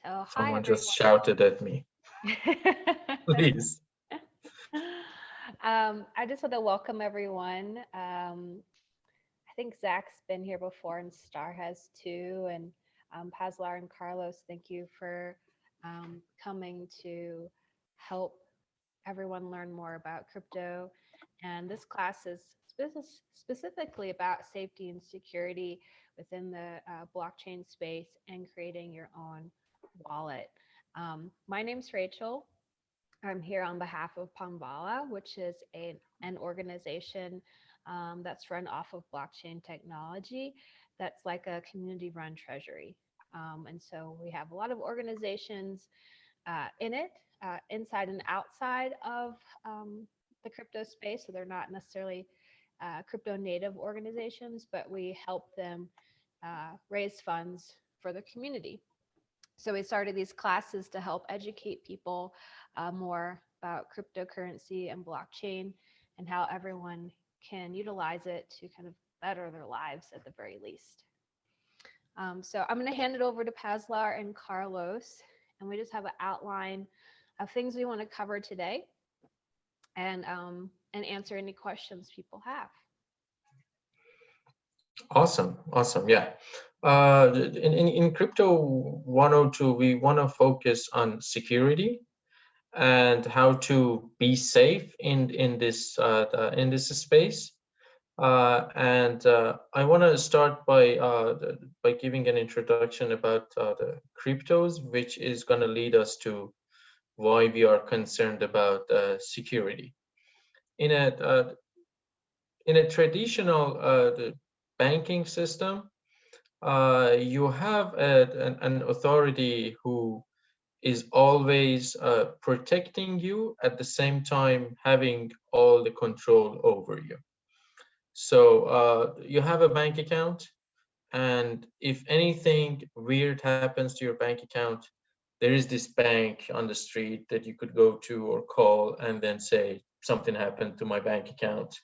So, hi Someone just everyone. shouted at me. Please. I just want to welcome everyone. I think Zach's been here before, and Star has too. And Paslar and Carlos, thank you for coming to help everyone learn more about crypto. And this class is specifically about safety and security within the blockchain space and creating your own wallet. My name's Rachel. I'm here on behalf of Panvala, which is an organization that's run off of blockchain technology that's like a community run treasury. And so we have a lot of organizations in it, inside and outside of the crypto space. So they're not necessarily crypto native organizations, but we help them raise funds for the community. So we started these classes to help educate people more about cryptocurrency and blockchain and how everyone can utilize it to kind of better their lives at the very least. So I'm going to hand it over to Paslar and Carlos, and we just have an outline of things we want to cover today, and answer any questions people have. Awesome. Awesome. Yeah. In Crypto 102, we want to focus on security and how to be safe in this space. And I want to start by giving an introduction about the cryptos, which is going to lead us to why we are concerned about security. In a uh, in a traditional the banking system, you have an authority who is always protecting you at the same time having all the control over you. So you have a bank account, and if anything weird happens to your bank account, there is this bank on the street that you could go to or call and then say, something happened to my bank account,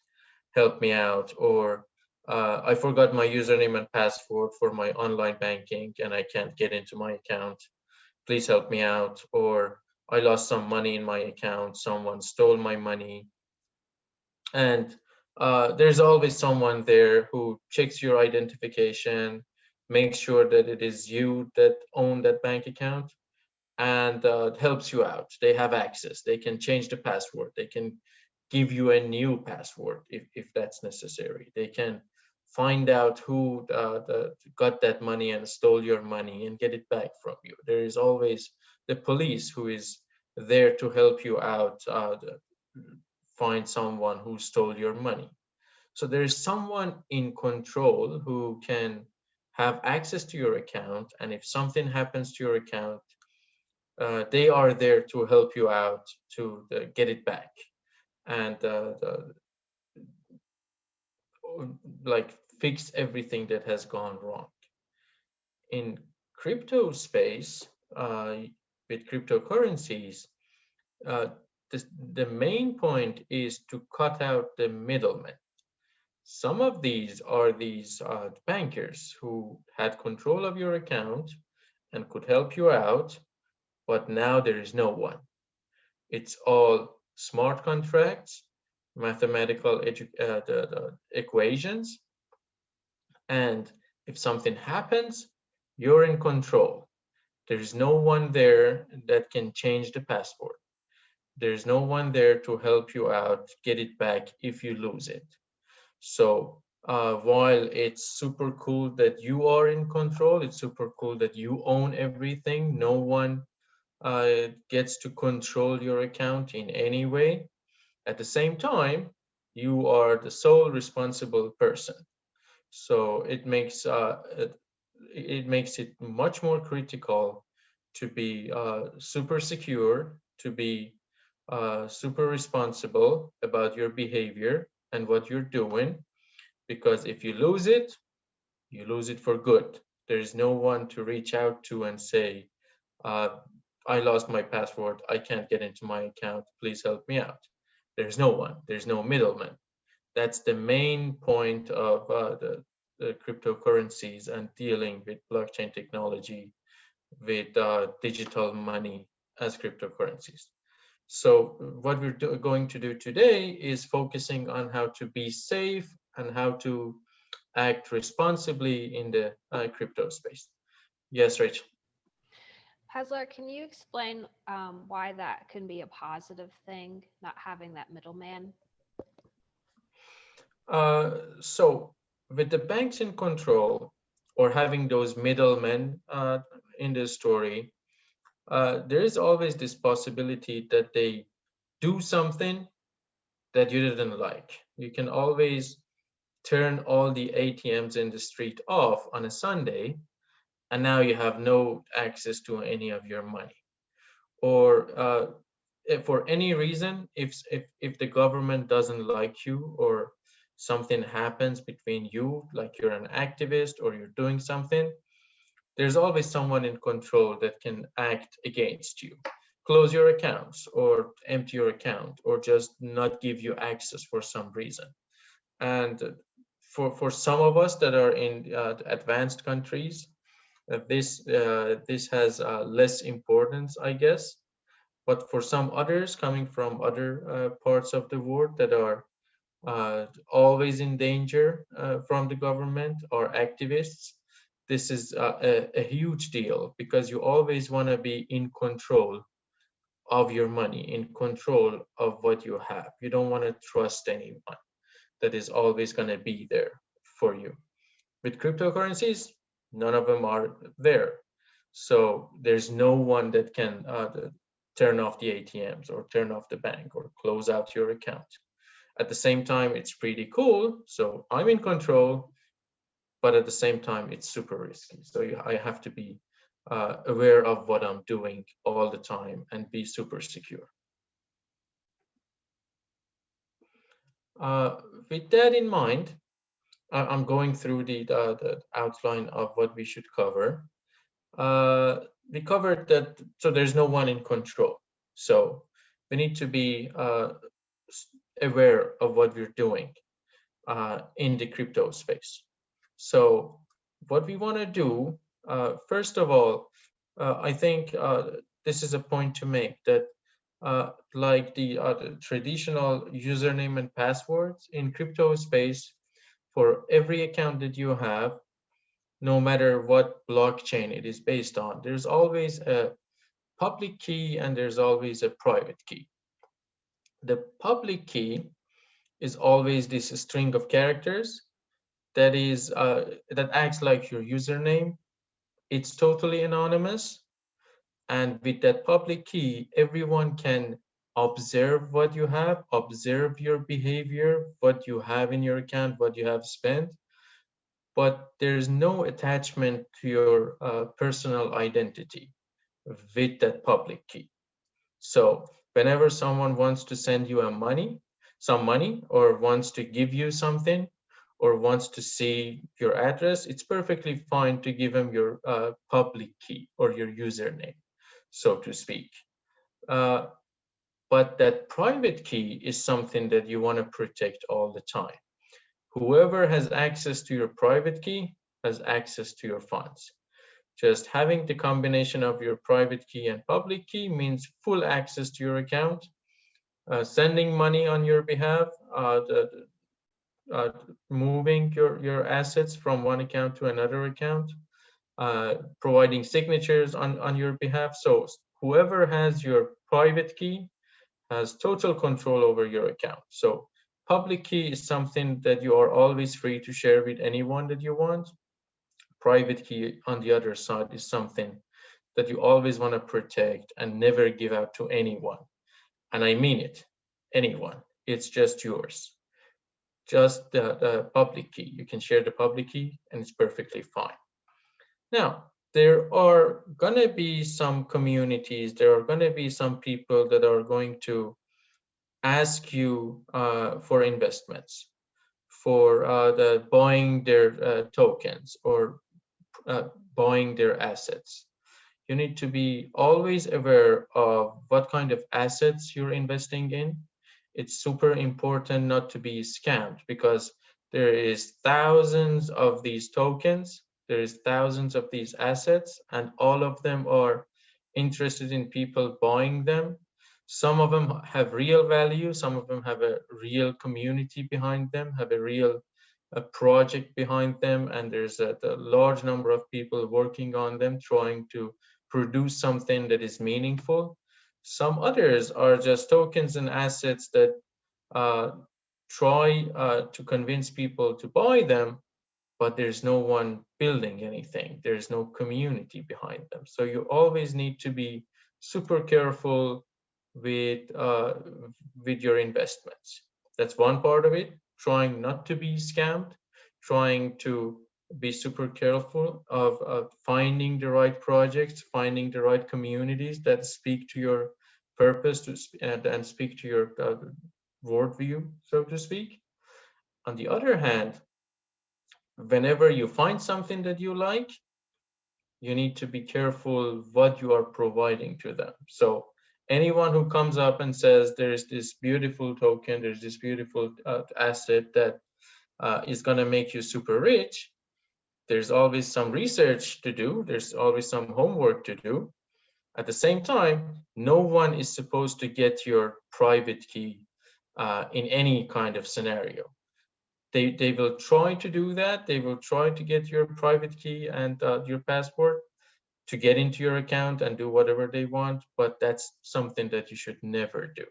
help me out. Or I forgot my username and password for my online banking and I can't get into my account, please help me out. Or I lost some money in my account, someone stole my money. And there's always someone there who checks your identification, makes sure that it is you that own that bank account, and helps you out. They have access. They can change the password. They can give you a new password if that's necessary. They can find out who got that money and stole your money and get it back from you. There is always the police who is there to help you out, find someone who stole your money. So there is someone in control who can have access to your account, and if something happens to your account, they are there to help you out to get it back and like fix everything that has gone wrong. In crypto space, with cryptocurrencies, uh, the main point is to cut out the middlemen. Some of these are these bankers who had control of your account and could help you out, but now there is no one. It's all smart contracts, mathematical the equations, and if something happens, you're in control. There's no one there that can change the password. There's no one there to help you out, get it back if you lose it. So while it's super cool that you are in control, it's super cool that you own everything. No one gets to control your account in any way. At the same time, you are the sole responsible person. So it makes it much more critical to be super secure, to be super responsible about your behavior and what you're doing, because if you lose it for good. There is no one to reach out to and say, uh, I lost my password, I can't get into my account, please help me out. There's no one, there's no middleman. That's the main point of the cryptocurrencies and dealing with blockchain technology with digital money as cryptocurrencies. So what we're going to do today is focusing on how to be safe and how to act responsibly in the crypto space. Yes, Rachel. Paslar, can you explain why that can be a positive thing, not having that middleman? So with the banks in control or having those middlemen in the story, there is always this possibility that they do something that you didn't like. You can always turn all the ATMs in the street off on a Sunday, and now you have no access to any of your money. Or if for any reason, if the government doesn't like you or something happens between you, like you're an activist or you're doing something, there's always someone in control that can act against you, close your accounts or empty your account or just not give you access for some reason. And for some of us that are in advanced countries, this has less importance, I guess. But for some others coming from other parts of the world that are always in danger from the government or activists, this is a huge deal because you always want to be in control of your money, in control of what you have. You don't want to trust anyone that is always going to be there for you. With cryptocurrencies, none of them are there. So there's no one that can turn off the ATMs or turn off the bank or close out your account. At the same time, it's pretty cool. So I'm in control, but at the same time, it's super risky. So I have to be aware of what I'm doing all the time and be super secure. Uh, with that in mind, I'm going through the outline of what we should cover. We covered that, so there's no one in control. So we need to be aware of what we're doing in the crypto space. So what we want to do, first of all, I think this is a point to make that like the traditional username and passwords in crypto space, for every account that you have, no matter what blockchain it is based on, there's always a public key and there's always a private key. The public key is always this string of characters that acts like your username. It's totally anonymous, and with that public key, everyone can observe what you have, observe your behavior, what you have in your account, what you have spent, but there's no attachment to your personal identity with that public key. So whenever someone wants to send you some money, or wants to give you something, or wants to see your address, it's perfectly fine to give them your public key or your username, so to speak. Uh, but that private key is something that you want to protect all the time. Whoever has access to your private key has access to your funds. Just having the combination of your private key and public key means full access to your account, sending money on your behalf, moving your assets from one account to another account, providing signatures on your behalf. So whoever has your private key has total control over your account. So public key is something that you are always free to share with anyone that you want. Private key, on the other side, is something that you always want to protect and never give out to anyone. And I mean it, anyone. It's just yours. Just the public key. You can share the public key and it's perfectly fine. Now, there are going to be some communities, there are going to be some people that are going to ask you for investments, for buying their tokens or buying their assets. You need to be always aware of what kind of assets you're investing in. It's super important not to be scammed because there is thousands of these tokens There is thousands of these assets, and all of them are interested in people buying them. Some of them have real value, some of them have a real community behind them, have a real project behind them, and there's a large number of people working on them, trying to produce something that is meaningful. Some others are just tokens and assets that uh, try to convince people to buy them, but there's no one building anything. There's no community behind them. So you always need to be super careful with your investments. That's one part of it. Trying not to be scammed, trying to be super careful of finding the right projects, finding the right communities that speak to your purpose and speak to your worldview, so to speak. On the other hand, whenever you find something that you like, you need to be careful what you are providing to them. So anyone who comes up and says there's this beautiful token, there's this beautiful asset that is going to make you super rich, there's always some research to do, there's always some homework to do. At the same time, no one is supposed to get your private key in any kind of scenario. They will try to do that. They will try to get your private key and your password to get into your account and do whatever they want, but that's something that you should never do.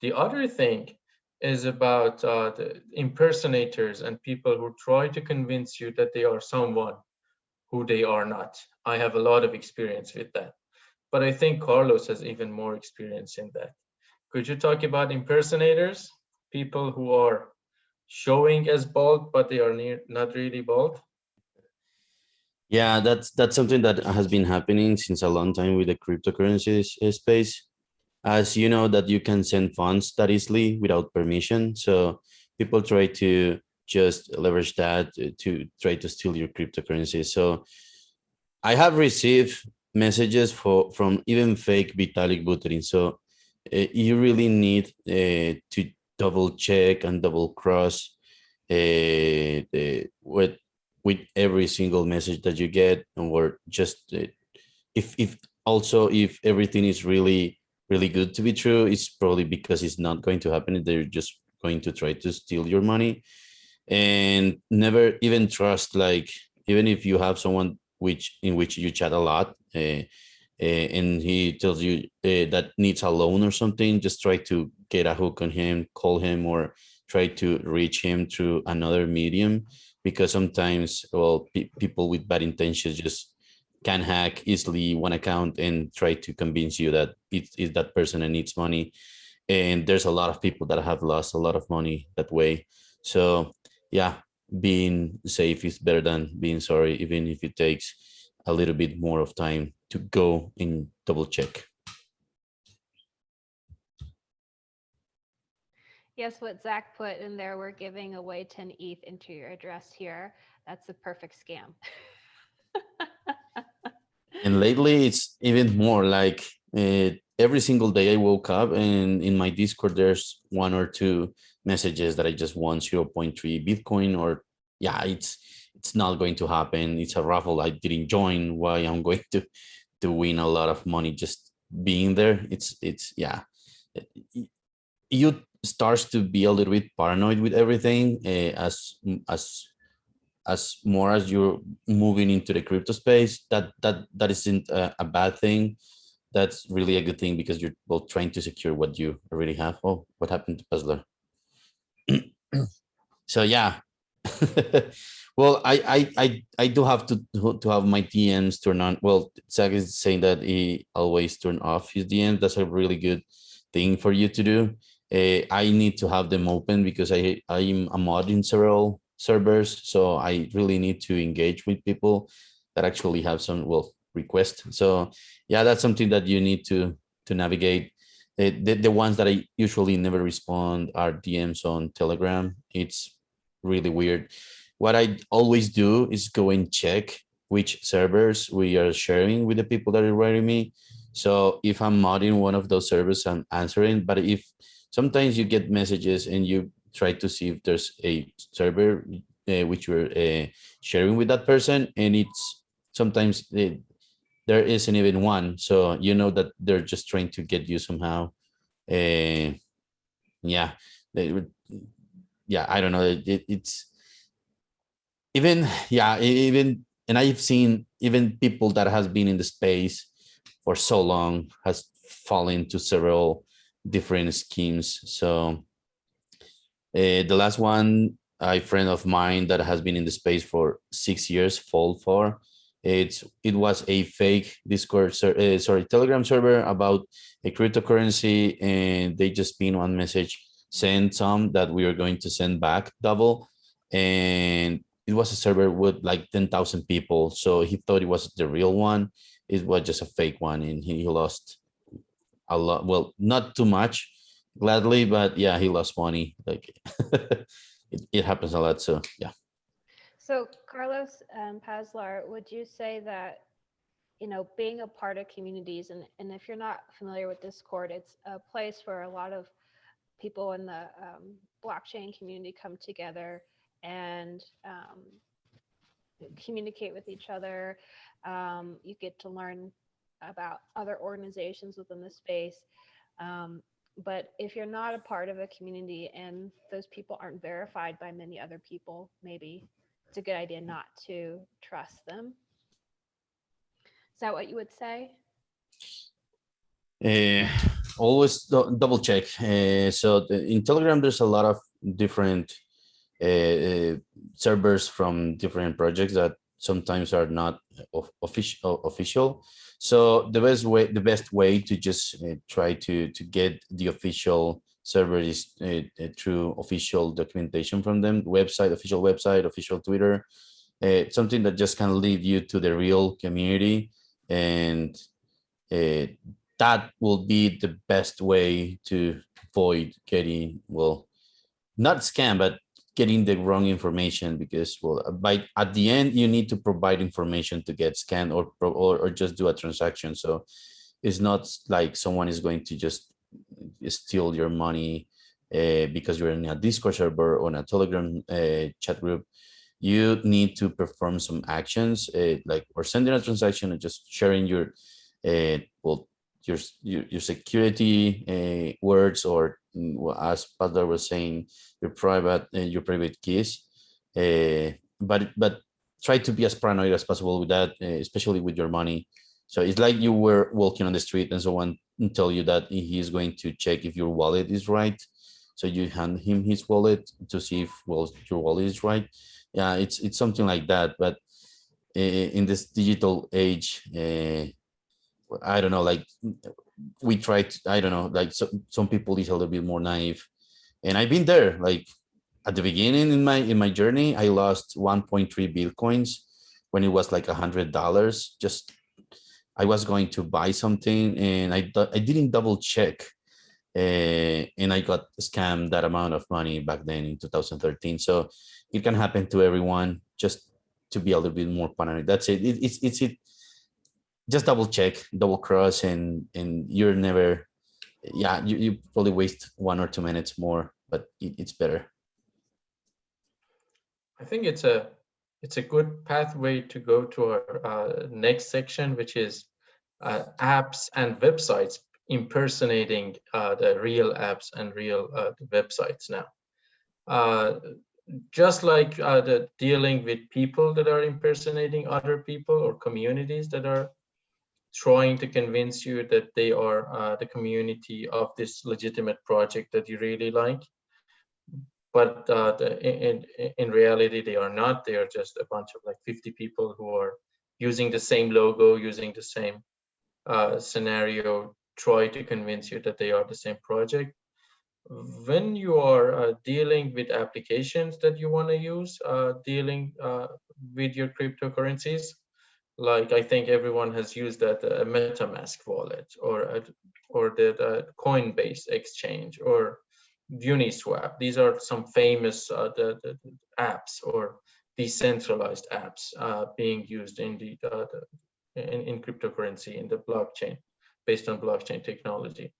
The other thing is about the impersonators and people who try to convince you that they are someone who they are not. I have a lot of experience with that, but I think Carlos has even more experience in that. Could you talk about impersonators, people who are showing as bald, but they are not really bald? Yeah, that's something that has been happening since a long time with the cryptocurrencies space. As you know, that you can send funds that easily without permission. So people try to just leverage that to try to steal your cryptocurrency. So I have received messages from even fake Vitalik Buterin. So you really need to double check and double cross with every single message that you get, and or just if also if everything is really good to be true, it's probably because it's not going to happen. They're just going to try to steal your money. And never even trust, like, even if you have someone which you chat a lot, and he tells you that needs a loan or something, just try to get a hook on him, call him, or try to reach him through another medium, because sometimes, well, people with bad intentions just can hack easily one account and try to convince you that it's that person and needs money. And there's a lot of people that have lost a lot of money that way. So yeah, being safe is better than being sorry, even if it takes a little bit more of time to go and double check. Yes, what Zach put in there, we're giving away 10 ETH into your address here. That's a perfect scam. And lately it's even more like, every single day I woke up and in my Discord there's one or two messages that I just won zero point 0.3 Bitcoin, or yeah, it's not going to happen. It's a raffle I didn't join. Why I'm going to win a lot of money just being there? It's yeah. You starts to be a little bit paranoid with everything, as more as you're moving into the crypto space. That isn't a bad thing. That's really a good thing, because you're both trying to secure what you already have. Oh, what happened to Puzzler? So yeah. Well, I do have to have my DMs turn on. Well, Zach is saying that he always turn off his DMs. That's a really good thing for you to do. I need to have them open because I'm a mod in several servers, so I really need to engage with people that actually have some, well, request. So yeah, that's something that you need to navigate. The ones that I usually never respond are DMs on Telegram. It's really weird. What I always do is go and check which servers we are sharing with the people that are writing me. So if I'm not in one of those servers, I'm answering. But if sometimes you get messages and you try to see if there's a server which you're sharing with that person, and it's sometimes there isn't even one, so you know that they're just trying to get you somehow. uh, yeah, they would, yeah, I don't know, it's even, yeah, even, and I've seen even people that has been in the space for so long has fallen into several different schemes. So the last one, a friend of mine that has been in the space for 6 years fall for. It was a fake Discord, sorry, Telegram server about a cryptocurrency, and they just pin one message, send some that we are going to send back double, and it was a server with like 10,000 people. So he thought it was the real one. It was just a fake one, and he lost a lot. Well, not too much, gladly, but yeah, he lost money. Like it happens a lot. So yeah. So, Carlos and Paslar, would you say that, being a part of communities, and if you're not familiar with Discord, it's a place where a lot of people in the blockchain community come together and communicate with each other. You get to learn about other organizations within the space. But if you're not a part of a community and those people aren't verified by many other people, maybe it's a good idea not to trust them. Is that what you would say? Uh, Always double check. So in Telegram, there's a lot of different servers from different projects that sometimes are not official. So the best way to just try to get the official server is through official documentation from them, official website, official Twitter, something that just can lead you to the real community, and uh, that will be the best way to avoid getting, well, not scam, but getting the wrong information, because, well, by at the end you need to provide information to get scanned, or just do a transaction. So it's not like someone is going to just steal your money because you're in a Discord server or in a Telegram chat group. You need to perform some actions, like, or sending a transaction and just sharing your well, your security words, or well, as Padre was saying, your private keys. But try to be as paranoid as possible with that, especially with your money. So it's like you were walking on the street and someone tell you that he is going to check if your wallet is right. So you hand him his wallet to see if, well, your wallet is right. Yeah, it's something like that. But in this digital age, I don't know, like, we try to, I don't know, like, some people is a little bit more naive, and I've been there. Like, at the beginning in my journey, I lost 1.3 bitcoins when it was like $100. Just, I was going to buy something, and I didn't double check, and I got scammed that amount of money back then in 2013. So it can happen to everyone. Just to be a little bit more paranoid. That's it. It's just double check, double cross, and you're never, yeah, you probably waste 1 or 2 minutes more, but it's better. I think it's a good pathway to go to our next section, which is apps and websites impersonating the real apps and real websites now. Just like the dealing with people that are impersonating other people, or communities that are trying to convince you that they are the community of this legitimate project that you really like, but in reality they are not. They are just a bunch of like 50 people who are using the same logo, using the same scenario, try to convince you that they are the same project. When you are dealing with applications that you want to use, dealing with your cryptocurrencies, like I think everyone has used that metamask wallet, or the Coinbase exchange, or Uniswap. These are some famous the apps, or decentralized apps being used in in cryptocurrency, in the blockchain, based on blockchain technology.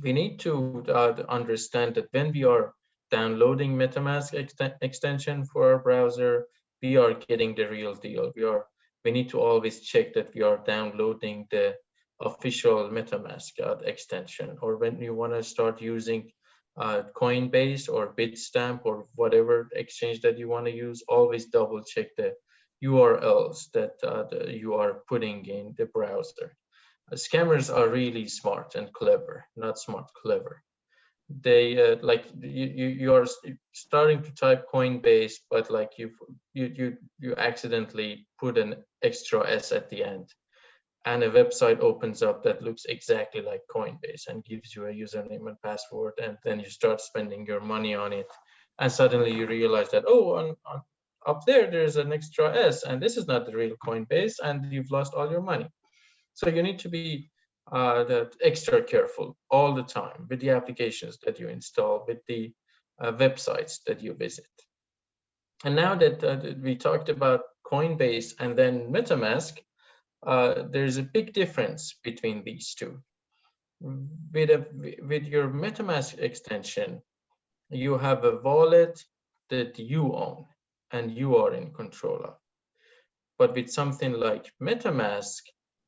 We need to understand that when we are downloading MetaMask extension for our browser, we are getting the real deal. We need to always check that we are downloading the official MetaMask extension. Or when you want to start using Coinbase or Bitstamp or whatever exchange that you want to use, always double check the URLs that you are putting in the browser. Scammers are really smart and clever, not smart, clever. They like you are starting to type Coinbase, but like you accidentally put an extra S at the end, and a website opens up that looks exactly like Coinbase and gives you a username and password, and then you start spending your money on it, and suddenly you realize that, oh, up there's an extra S, and this is not the real Coinbase, and you've lost all your money. So you need to be extra careful all the time with the applications that you install, with the websites that you visit. And now that we talked about Coinbase and then MetaMask, there's a big difference between these two. With your MetaMask extension, you have a wallet that you own and you are in control of. But with something like MetaMask,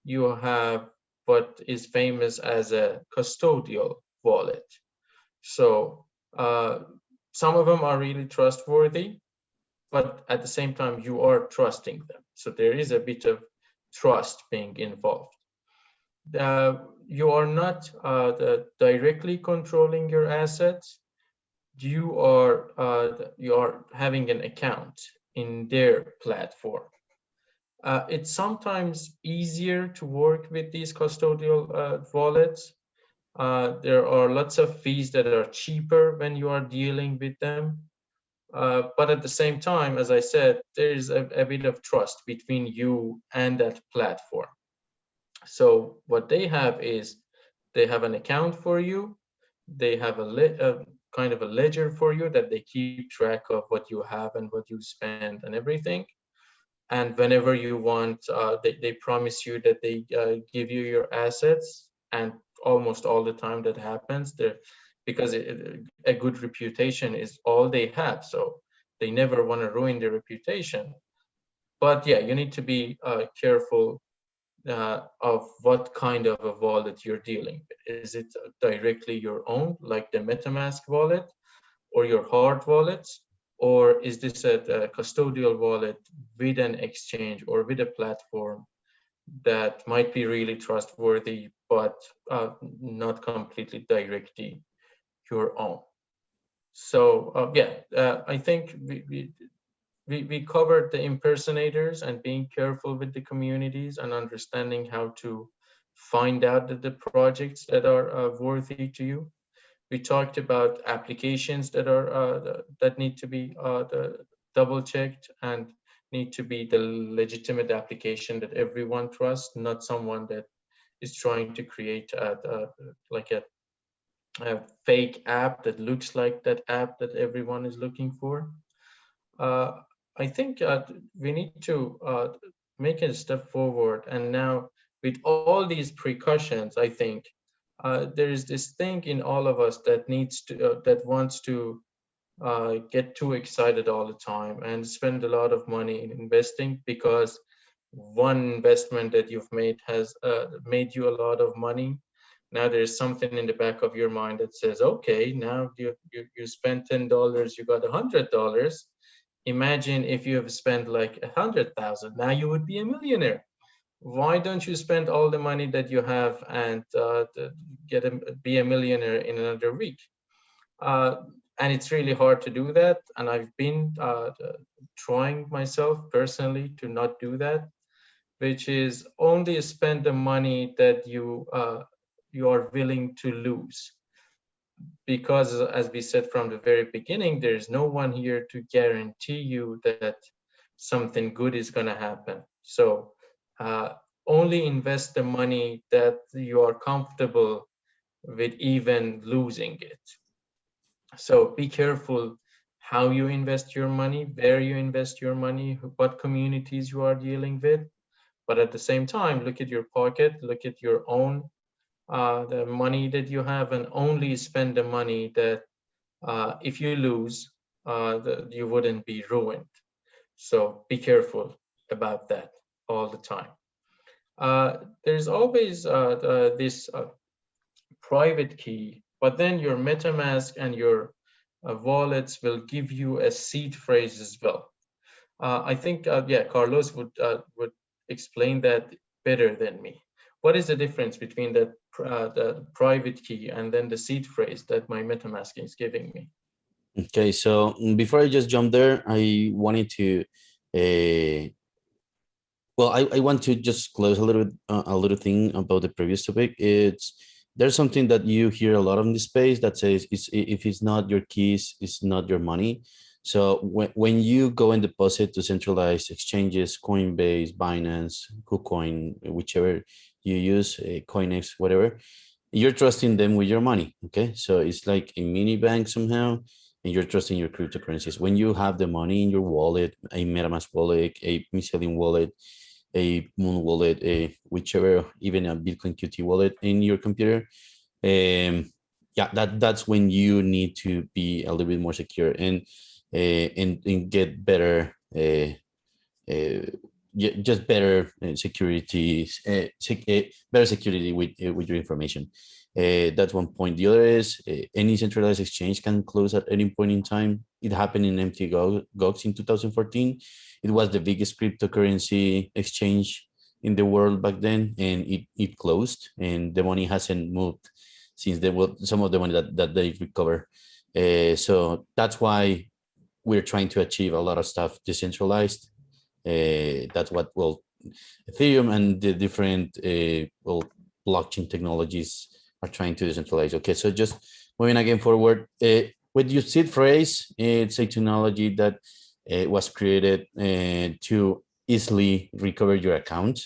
you have what is famous as a custodial wallet. So some of them are really trustworthy, but at the same time, you are trusting them. So there is a bit of trust being involved. You are not directly controlling your assets. You are having an account in their platform. It's sometimes easier to work with these custodial wallets. There are lots of fees that are cheaper when you are dealing with them. But at the same time, as I said, there is a bit of trust between you and that platform. So what they have is they have an account for you. They have a kind of a ledger for you that they keep track of what you have and what you spend and everything. And whenever you want, they promise you that they give you your assets, and almost all the time that happens there, because a good reputation is all they have, so they never want to ruin their reputation. But yeah, you need to be careful of what kind of a wallet you're dealing with. Is it directly your own, like the MetaMask wallet, or your hard wallets? Or is this a custodial wallet with an exchange or with a platform that might be really trustworthy, but not completely directly your own? So I think we covered the impersonators and being careful with the communities and understanding how to find out that the projects that are worthy to you. We talked about applications that are that need to be double checked and need to be the legitimate application that everyone trusts, not someone that is trying to create like a fake app that looks like that app that everyone is looking for. I think we need to make a step forward, and now with all these precautions, I think there is this thing in all of us that needs to that wants to get too excited all the time and spend a lot of money in investing, because one investment that you've made has made you a lot of money. Now there's something in the back of your mind that says, okay, now you spent $10, you got $100. Imagine if you have spent like 100,000, now you would be a millionaire. Why don't you spend all the money that you have and be a millionaire in another week? And it's really hard to do that. And I've been trying myself personally to not do that, which is only spend the money that you are willing to lose. Because as we said from the very beginning, there's no one here to guarantee you that something good is going to happen. So only invest the money that you are comfortable with even losing it. So be careful how you invest your money, where you invest your money, what communities you are dealing with. But at the same time, look at your pocket, look at your own the money that you have, and only spend the money that If you lose, you wouldn't be ruined. So be careful about that all the time. There's always this private key, but then your MetaMask and your wallets will give you a seed phrase as well. I think, yeah, Carlos would explain that better than me. What is the difference between the private key and then the seed phrase that my MetaMask is giving me? Okay, so before I just jump there, I wanted to, well, I want to just close a little thing about the previous topic. There's something that you hear a lot in the space that says if it's not your keys, it's not your money. So when you go and deposit to centralized exchanges, Coinbase, Binance, KuCoin, whichever you use, Coinex, whatever, you're trusting them with your money. Okay, so it's like a mini bank somehow, and you're trusting your cryptocurrencies. When you have the money in your wallet, a MetaMask wallet, a Mycelium wallet, a Moon wallet, a whichever, even a Bitcoin QT wallet in your computer, yeah, that's when you need to be a little bit more secure and get better. Just better security, better security with your information. That's one point. The other is any centralized exchange can close at any point in time. It happened in MT Gox in 2014. It was the biggest cryptocurrency exchange in the world back then, and it closed, and the money hasn't moved since there was some of the money that they recover. So that's why we're trying to achieve a lot of stuff decentralized. That's what Ethereum and the different blockchain technologies are trying to decentralize. Okay, so just moving again forward, with your seed phrase, it's a technology that was created to easily recover your account.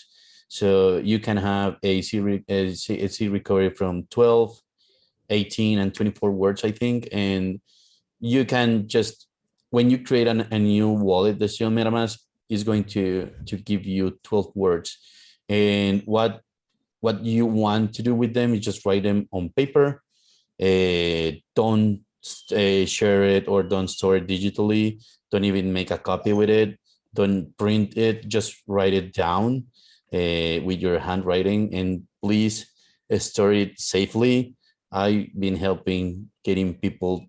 So you can have a seed recovery from 12, 18, and 24 words, I think, and you can just, when you create a new wallet, the Sion MetaMask is going to give you 12 words, and what you want to do with them is just write them on paper. Don't share it or don't store it digitally. Don't even make a copy with it. Don't print it. Just write it down with your handwriting, and please store it safely. I've been helping getting people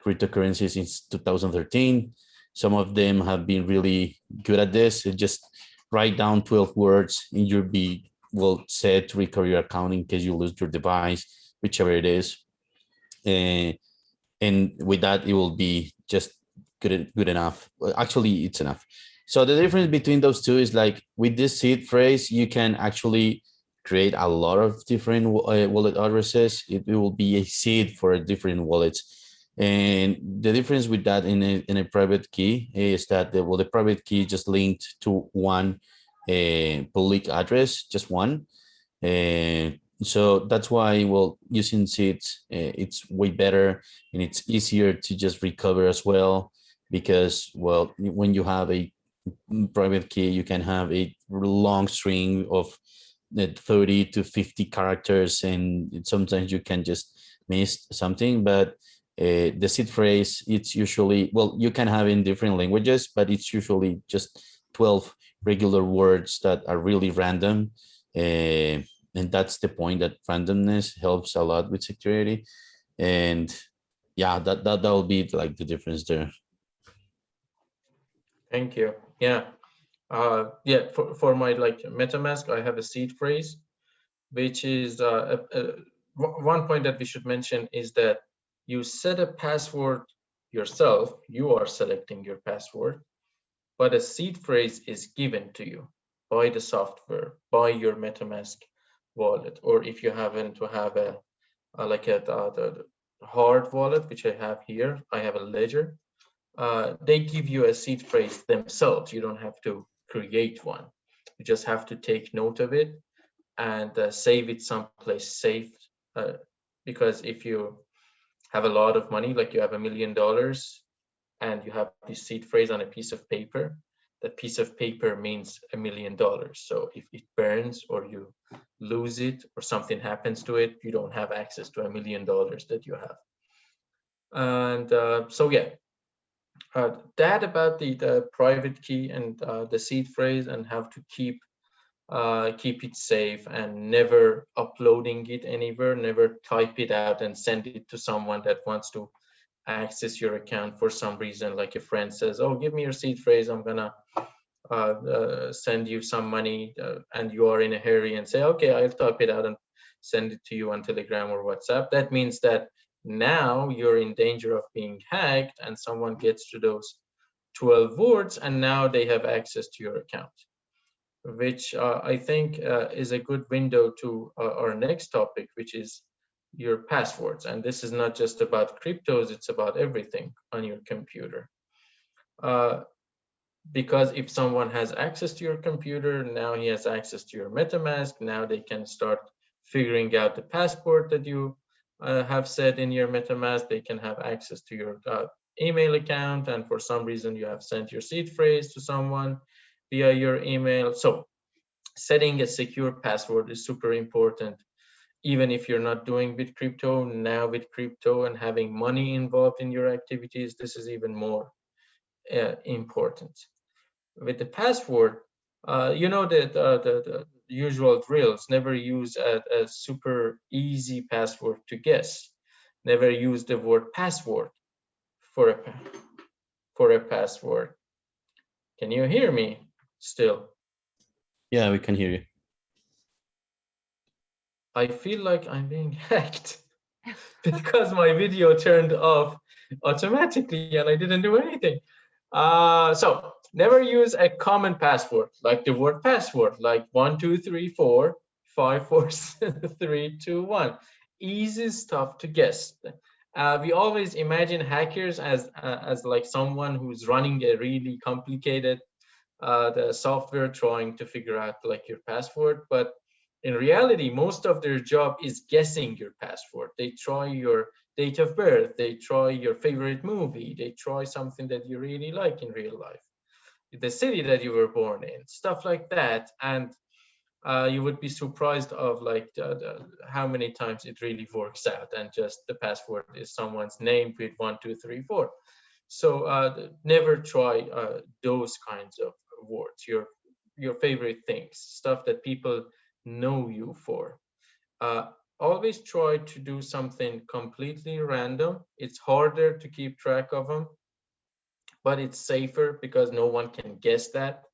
cryptocurrencies since 2013. Some of them have been really good at this. Just write down 12 words and you'll be well set to recover your account in case you lose your device, whichever it is. And with that, it will be just good enough. Well, actually, it's enough. So the difference between those two is like with this seed phrase, you can actually create a lot of different wallet addresses. It will be a seed for different wallets. And the difference with that in a private key is that the private key just linked to one public address, just one. So that's why, well, using seeds, it's way better and it's easier to just recover as well, because, well, when you have a private key, you can have a long string of 30 to 50 characters, and sometimes you can just miss something. But the seed phrase, it's usually, well, you can have in different languages, but it's usually just 12 regular words that are really random. And that's the point, that randomness helps a lot with security. And yeah, that will be like the difference there. Thank you. Yeah. Yeah, for my like MetaMask, I have a seed phrase, which is one point that we should mention is that you set a password yourself. You are selecting your password, but a seed phrase is given to you by the software, by your MetaMask wallet, or if you happen to have a like the hard wallet, which I have here, I have a ledger. They give you a seed phrase themselves. You don't have to create one. You just have to take note of it and save it someplace safe. Because if you have a lot of money, like you have $1 million, and you have this seed phrase on a piece of paper, that piece of paper means $1 million. So if it burns or you lose it or something happens to it, you don't have access to $1 million that you have. And so yeah, that about the private key and the seed phrase and how to keep it safe and never uploading it anywhere, never type it out and send it to someone that wants to access your account for some reason. Like a friend says, oh, give me your seed phrase, I'm gonna send you some money, and you are in a hurry and say, okay, I'll type it out and send it to you on Telegram or WhatsApp. That means that now you're in danger of being hacked and someone gets to those 12 words and now they have access to your account, which I think is a good window to our next topic, which is your passwords. And this is not just about cryptos, it's about everything on your computer. Uh, because if someone has access to your computer, now he has access to your metamask. Now they can start figuring out the password that you have set in your metamask. They can have access to your email account, and for some reason you have sent your seed phrase to someone via your email. So setting a secure password is super important, even if you're not doing with crypto. Now with crypto and having money involved in your activities, this is even more important. With the password, you know that the usual drills. Never use a super easy password to guess. Never use the word password for a password. Can you hear me still? Yeah, we can hear you. I feel like I'm being hacked because my video turned off automatically and I didn't do anything. So never use a common password, like the word password, like 123454321. Easy stuff to guess. We always imagine hackers as like someone who's running a really complicated the software trying to figure out like your password, but in reality most of their job is guessing your password. They try your date of birth, they try your favorite movie, they try something that you really like in real life, the city that you were born in, stuff like that. And you would be surprised of like how many times it really works out and just the password is someone's name with 1234. So never try those kinds of words, your favorite things, stuff that people know you for. uh, Always try to do something completely random. It's harder to keep track of them, but it's safer because no one can guess that.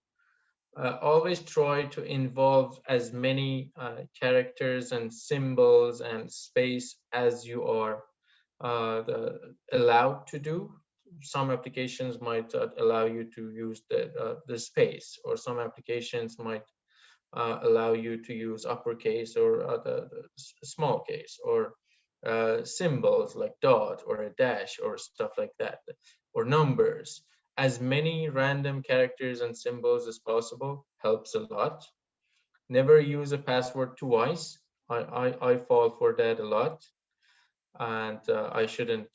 Always try to involve as many characters and symbols and space as you are allowed to do. Some applications might allow you to use the space, or some applications might allow you to use uppercase or the small case, or symbols like dot or a dash or stuff like that, or numbers. As many random characters and symbols as possible helps a lot. Never use a password twice. I fall for that a lot, and I shouldn't.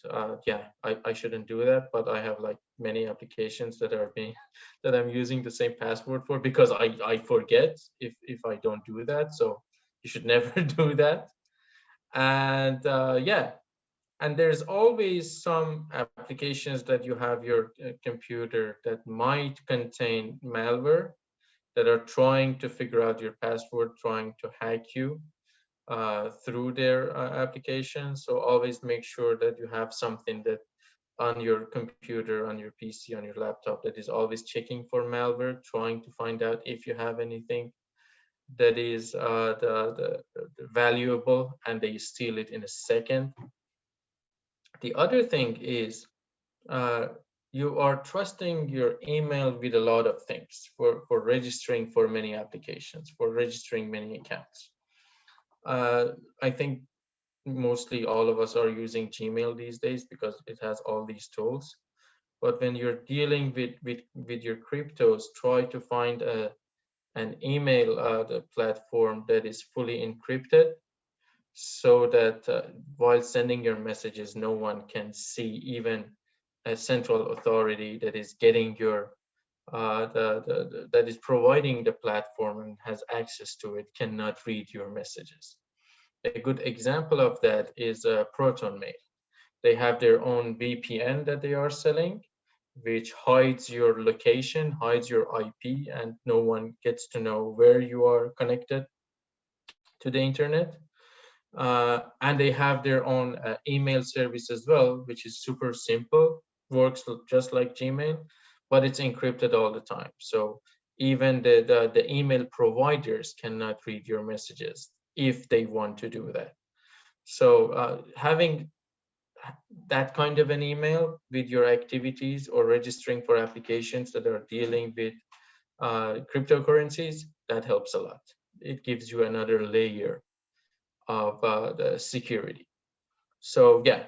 I shouldn't do that. But I have like many applications that are being that I'm using the same password for because I forget if I don't do that. So you should never do that. And yeah, and there's always some applications that you have your computer that might contain malware that are trying to figure out your password, trying to hack you through their application. So always make sure that you have something that on your computer, on your PC, on your laptop, that is always checking for malware, trying to find out if you have anything that is the valuable, and they steal it in a second. The other thing is uh, you are trusting your email with a lot of things for registering for many applications, for registering many accounts. I think mostly all of us are using Gmail these days because it has all these tools. But when you're dealing with your cryptos, try to find an email the platform that is fully encrypted, so that while sending your messages, no one can see, even a central authority that is getting your that is providing the platform and has access to it cannot read your messages. A good example of that is Proton Mail. They have their own VPN that they are selling, which hides your location, hides your IP, and no one gets to know where you are connected to the internet. And they have their own email service as well, which is super simple, works just like Gmail, but it's encrypted all the time. So even the email providers cannot read your messages if they want to do that. So having that kind of an email with your activities or registering for applications that are dealing with cryptocurrencies, that helps a lot. It gives you another layer of the security. So yeah,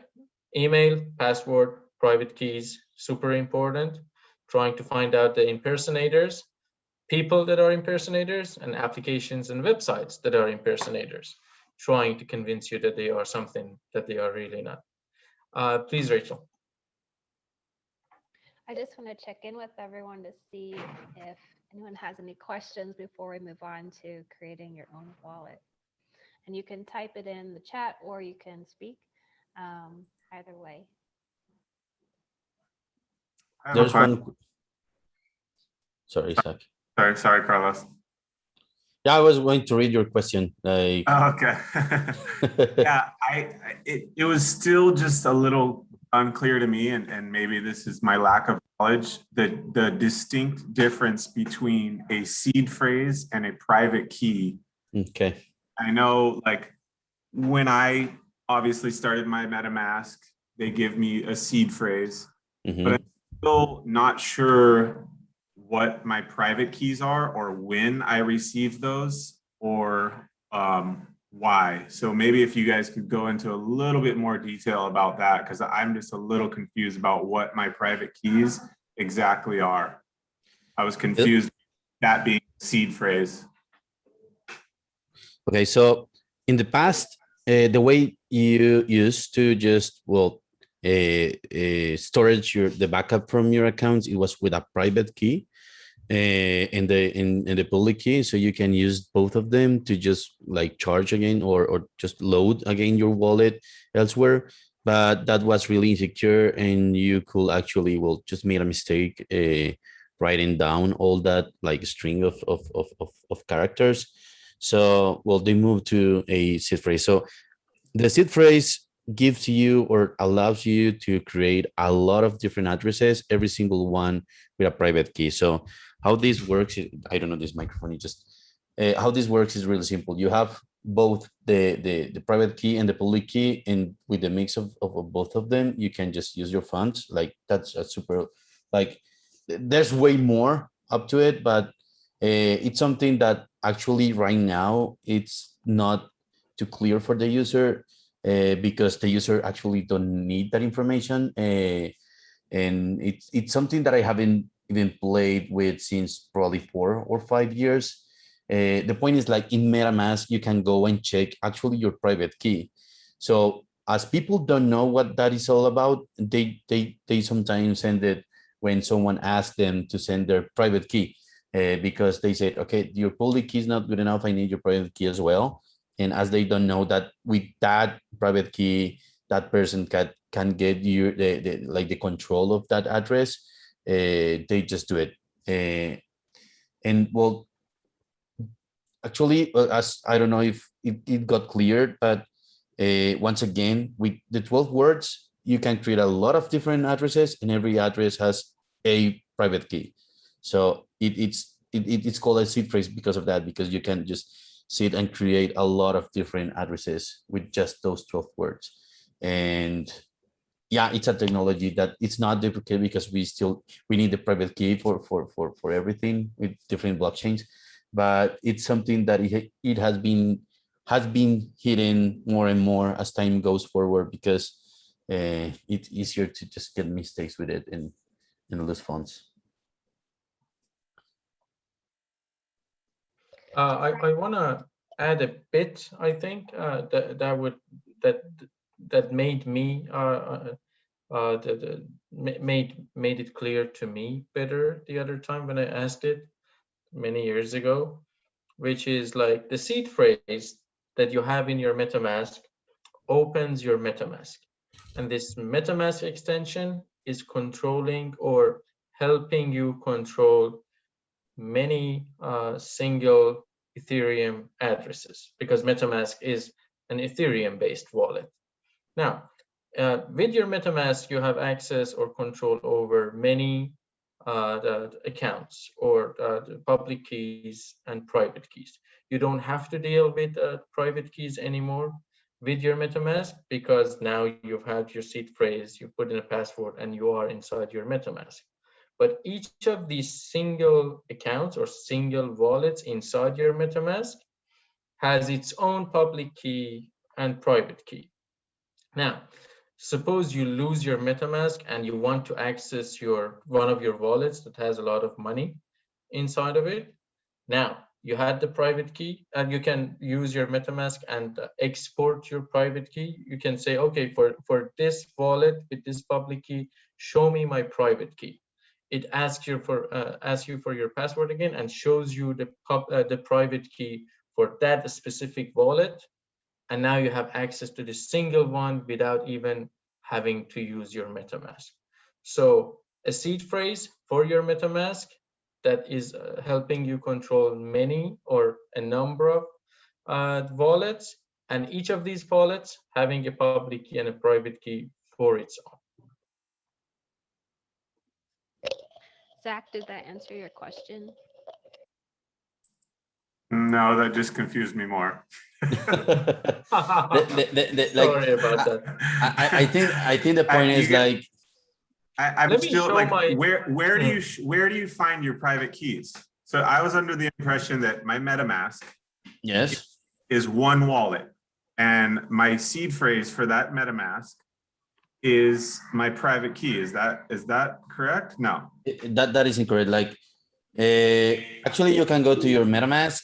email, password, private keys, super important. Trying to find out the impersonators, people that are impersonators, and applications and websites that are impersonators, trying to convince you that they are something that they are really not. Please, Rachel. I just want to check in with everyone to see if anyone has any questions before we move on to creating your own wallet. And you can type it in the chat or you can speak, either way. There's one. Sorry, Zach. Sorry, Carlos. Yeah, I was going to read your question. Like, Okay. Yeah, it was still just a little unclear to me, and maybe this is my lack of knowledge, the distinct difference between a seed phrase and a private key. okay. I know, like, when I obviously started my MetaMask, they give me a seed phrase, but I'm still not sure what my private keys are or when I receive those or why. So maybe if you guys could go into a little bit more detail about that, because I'm just a little confused about what my private keys exactly are. I was confused that being seed phrase. Okay, so in the past, the way you used to just storage the backup from your accounts, it was with a private key in the public key, so you can use both of them to just like charge again or just load again your wallet elsewhere. But that was really insecure, and you could actually just made a mistake writing down all that like string of characters. So they moved to a seed phrase. So the seed phrase gives you or allows you to create a lot of different addresses, every single one with a private key. So how this works, I don't know, this microphone, how this works is really simple. You have both the private key and the public key, and with the mix of both of them, you can just use your funds. Like that's a super, like there's way more up to it, but it's something that actually right now it's not too clear for the user because the user actually don't need that information. And it's something that I haven't even played with since probably 4 or 5 years. The point is, like in MetaMask, you can go and check actually your private key. So as people don't know what that is all about, they sometimes send it when someone asks them to send their private key because they said, okay, your public key is not good enough. I need your private key as well. And as they don't know that with that private key, that person can get you the control of that address, they just do it. And actually, as I don't know if it got cleared, but once again, with the 12 words, you can create a lot of different addresses, and every address has a private key. So it's called a seed phrase because of that, because you can just sit and create a lot of different addresses with just those 12 words. And yeah, it's a technology that it's not duplicated because we need the private key for everything with different blockchains, but it's something that it has been hidden more and more as time goes forward, because it's easier to just get mistakes with it and lose funds. I want to add a bit. I think that made me made it clear to me better the other time when I asked it many years ago, which is like the seed phrase that you have in your MetaMask opens your MetaMask. And this metamask extension is controlling or helping you control many single Ethereum addresses, because MetaMask is an Ethereum-based wallet. Now, with your MetaMask, you have access or control over many the accounts or the public keys and private keys. You don't have to deal with private keys anymore with your MetaMask, because now you've had your seed phrase, you put in a password, and you are inside your MetaMask. But each of these single accounts or single wallets inside your MetaMask has its own public key and private key. Now, suppose you lose your MetaMask and you want to access one of your wallets that has a lot of money inside of it. Now, you had the private key, and you can use your MetaMask and export your private key. You can say, okay, for this wallet with this public key, show me my private key. It asks you for your password again and shows you the private key for that specific wallet. And now you have access to the single one without even having to use your MetaMask. So a seed phrase for your MetaMask that is helping you control many or a number of wallets, and each of these wallets having a public key and a private key for its own. Zach, did that answer your question? No, that just confused me more. Like, Sorry about that. I think the point is like, I'm Let me still show like, my- where do you find your private keys? So I was under the impression that my MetaMask yes, is one wallet, and my seed phrase for that MetaMask is my private key. Is that correct? No. that is incorrect. Like, actually, you can go to your MetaMask.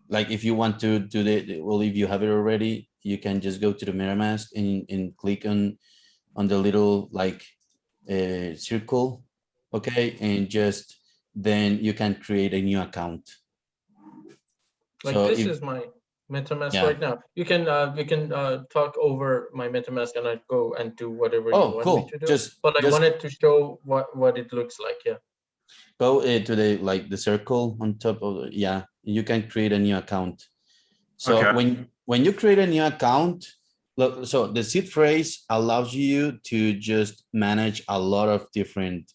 Like, if you want to do well, if you have it already, you can just go to the MetaMask and click on the little like circle, okay, and just then you can create a new account. Like, so this if, is my MetaMask Yeah. right now. You can we can talk over my MetaMask, and I go and do whatever you want cool. me to do. Just But I wanted to show what it looks like. Yeah. go to the like the circle on top of you can create a new account. So Okay. when you create a new account, look, so the seed phrase allows you to just manage a lot of different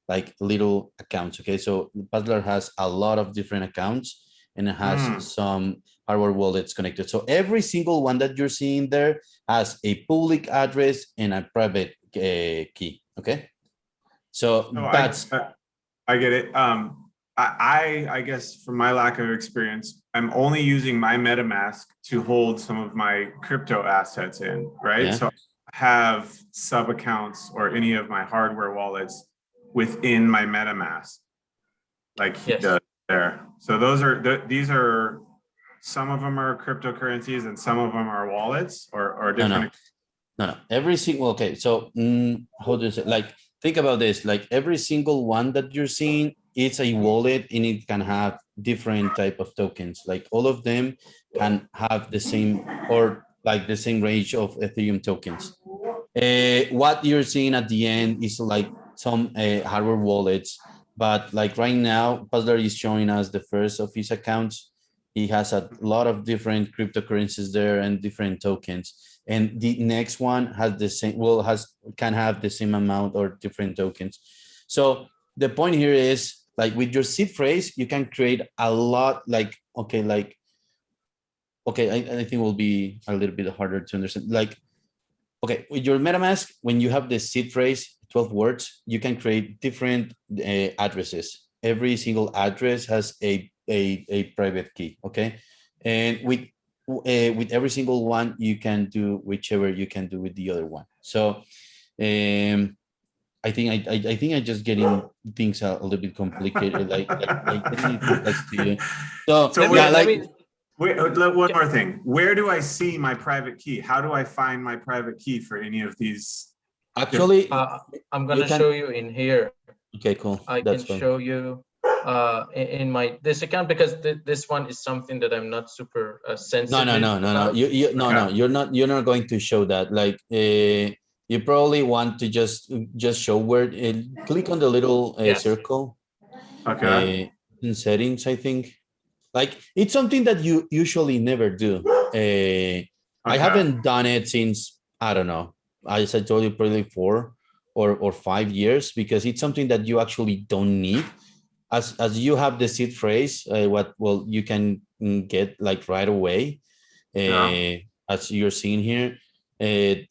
like little accounts. Okay, so Paslar has a lot of different accounts, and it has some hardware wallets connected. So every single one that you're seeing there has a public address and a private key. Okay, so that's I get it. I guess from my lack of experience, I'm only using my MetaMask to hold some of my crypto assets in, right? Yeah. So I have sub accounts or any of my hardware wallets within my MetaMask, like he Yes. does there. So these are, some of them are cryptocurrencies and some of them are wallets or different. No. Every single, okay. So how do you say, like, think about this, like every single one that you're seeing, it's a wallet and it can have different type of tokens. Like all of them can have the same or like the same range of Ethereum tokens. What you're seeing at the end is like some hardware wallets, but like right now, Paslar is showing us the first of his accounts. He has a lot of different cryptocurrencies there and different tokens. And the next one has the same, can have the same amount or different tokens. So the point here is like with your seed phrase, you can create a lot, like, I think will be a little bit harder to understand. Like, okay, with your MetaMask, when you have the seed phrase, 12 words, you can create different addresses. Every single address has a private key, okay? And with every single one, you can do whichever you can do with the other one. So I think I just getting things a little bit complicated, like getting complex to you. So Wait, one more thing. Where do I see my private key? How do I find my private key for any of these? Actually, I'm gonna show you in here. Okay, cool. I can show you in my this account, because this one is something that I'm not super sensitive. No. You're not going to show that. Like you probably want to just show where click on the little Yes. circle in settings. I think like it's something that you usually never do. I haven't done it since, I don't know, as I told you, probably 4 or 5 years, because it's something that you actually don't need. As you have the seed phrase, you can get like right away, as you're seeing here.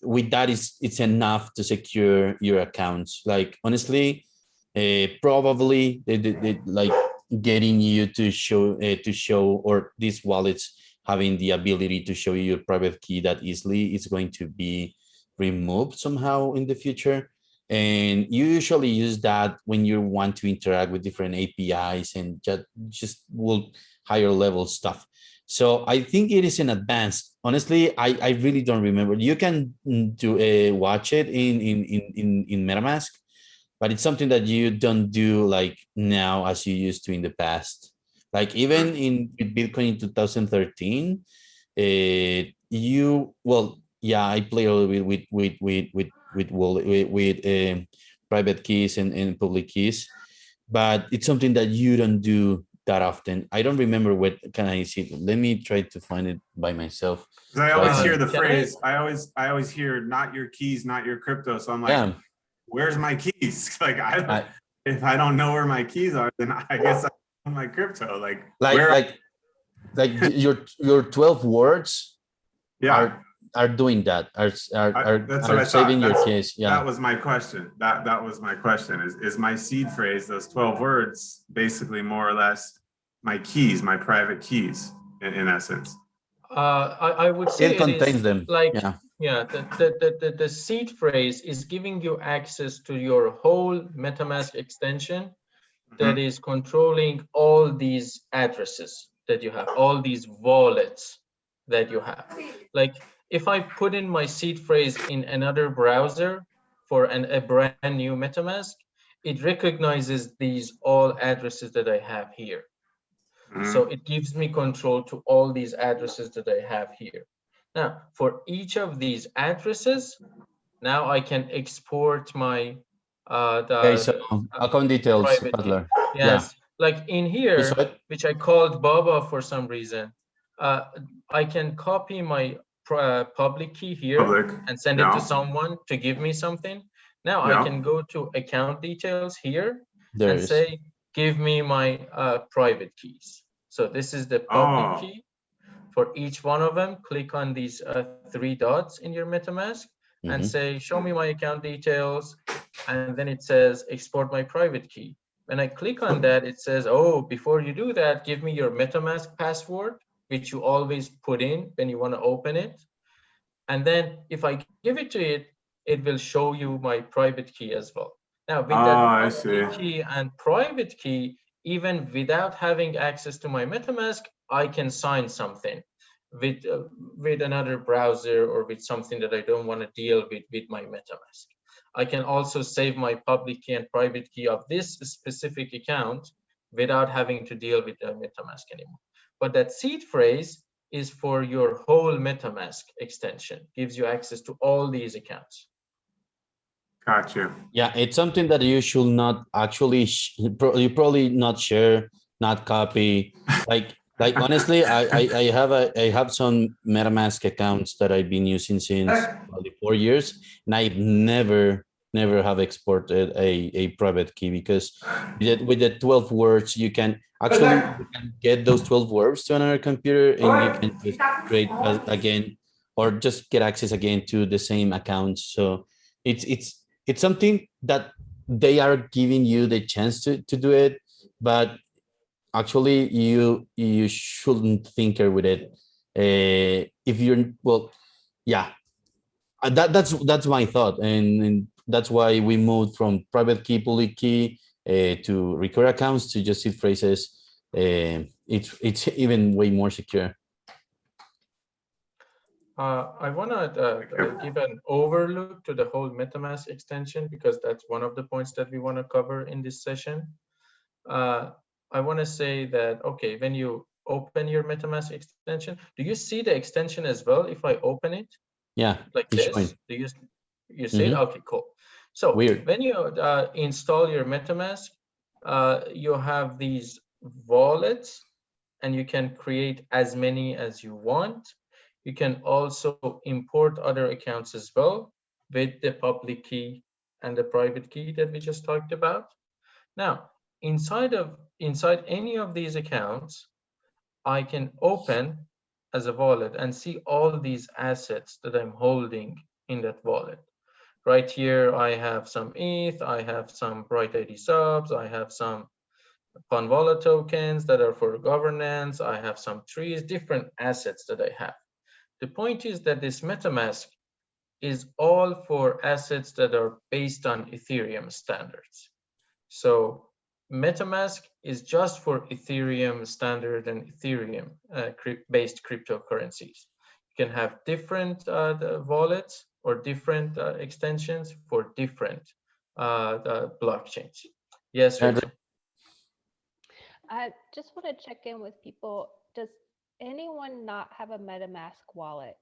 With that, it's enough to secure your accounts. Like honestly, probably like getting you to show, or these wallets having the ability to show you your private key that easily is going to be removed somehow in the future. And you usually use that when you want to interact with different APIs and just will higher level stuff. So I think it is in advanced. Honestly, I really don't remember. You can watch it in MetaMask, but it's something that you don't do like now as you used to in the past. Like even in Bitcoin in 2013, I play a little bit with private keys and public keys, but it's something that you don't do that often. I don't remember what can I see. Let me try to find it by myself. Because I always hear the phrase. I always hear "not your keys, not your crypto." So I'm like, where's my keys? Like if I don't know where my keys are, then I guess I don't know my crypto. Like your 12 words are doing that, are saving your keys. That was my question. That was my question. Is my seed phrase, those 12 words, basically more or less my keys, my private keys in essence? I would say it contains them. Like the seed phrase is giving you access to your whole MetaMask extension that is controlling all these addresses that you have, all these wallets that you have. Like if I put in my seed phrase in another browser for a brand new MetaMask, it recognizes these all addresses that I have here. So it gives me control to all these addresses that I have here. Now, for each of these addresses, now I can export my account details. Paslar. Yes, like in here, which I called Baba for some reason, I can copy my public key here and send it to someone to give me something. Now I can go to account details here and say, give me my private keys. So this is the public key. For each one of them, click on these 3 dots in your MetaMask and say, show me my account details. And then it says, export my private key. When I click on that, it says, oh, before you do that, give me your MetaMask password, which you always put in when you want to open it. And then if I give it to it, it will show you my private key as well. Now, with that public key and private key, even without having access to my MetaMask, I can sign something with another browser or with something that I don't want to deal with my MetaMask. I can also save my public key and private key of this specific account without having to deal with the MetaMask anymore. But that seed phrase is for your whole MetaMask extension, gives you access to all these accounts. Gotcha. Yeah, it's something that you should not actually, you probably not share, not copy. Like honestly, I have some MetaMask accounts that I've been using since probably 4 years, and I've never have exported a private key, because with the 12 words you can actually get those 12 words to another computer, and you can just create again, or just get access again to the same account. So it's something that they are giving you the chance to do it, but actually you shouldn't tinker with it. If you're that's my thought, and that's why we moved from private key, public key, to recurring accounts, to just seed phrases. It's even way more secure. I want to give an overlook to the whole MetaMask extension, because that's one of the points that we want to cover in this session. I want to say that, okay, when you open your MetaMask extension, do you see the extension as well if I open it? Yeah. Like this? You see it? Okay, cool. So Weird. when you install your MetaMask, you have these wallets, and you can create as many as you want. You can also import other accounts as well with the public key and the private key that we just talked about. Now, inside any of these accounts, I can open as a wallet and see all these assets that I'm holding in that wallet. Right here, I have some ETH, I have some Bright ID subs, I have some Fun Wallet tokens that are for governance, I have some trees, different assets that I have. The point is that this MetaMask is all for assets that are based on Ethereum standards. So MetaMask is just for Ethereum standard and Ethereum based cryptocurrencies. You can have different wallets or different extensions for different blockchains. Yes, And Rachel. I just want to check in with people. Does anyone not have a MetaMask wallet?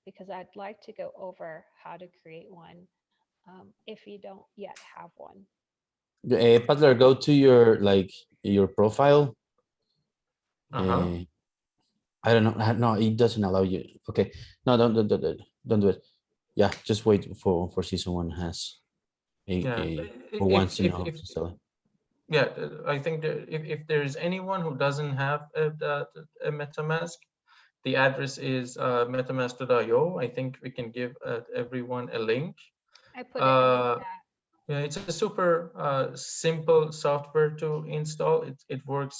Because I'd like to go over how to create one if you don't yet have one. Padler, go to your profile. Uh-huh. I don't know. No, it doesn't allow you. Okay. No, don't do it. Yeah, just wait for see someone has Yeah. who wants to know how If to sell it. yeah, I think that if there is anyone who doesn't have a MetaMask, the address is metamask.io. I think we can give everyone a link. I put it in the Uh, chat. yeah, it's a super simple software to install. It works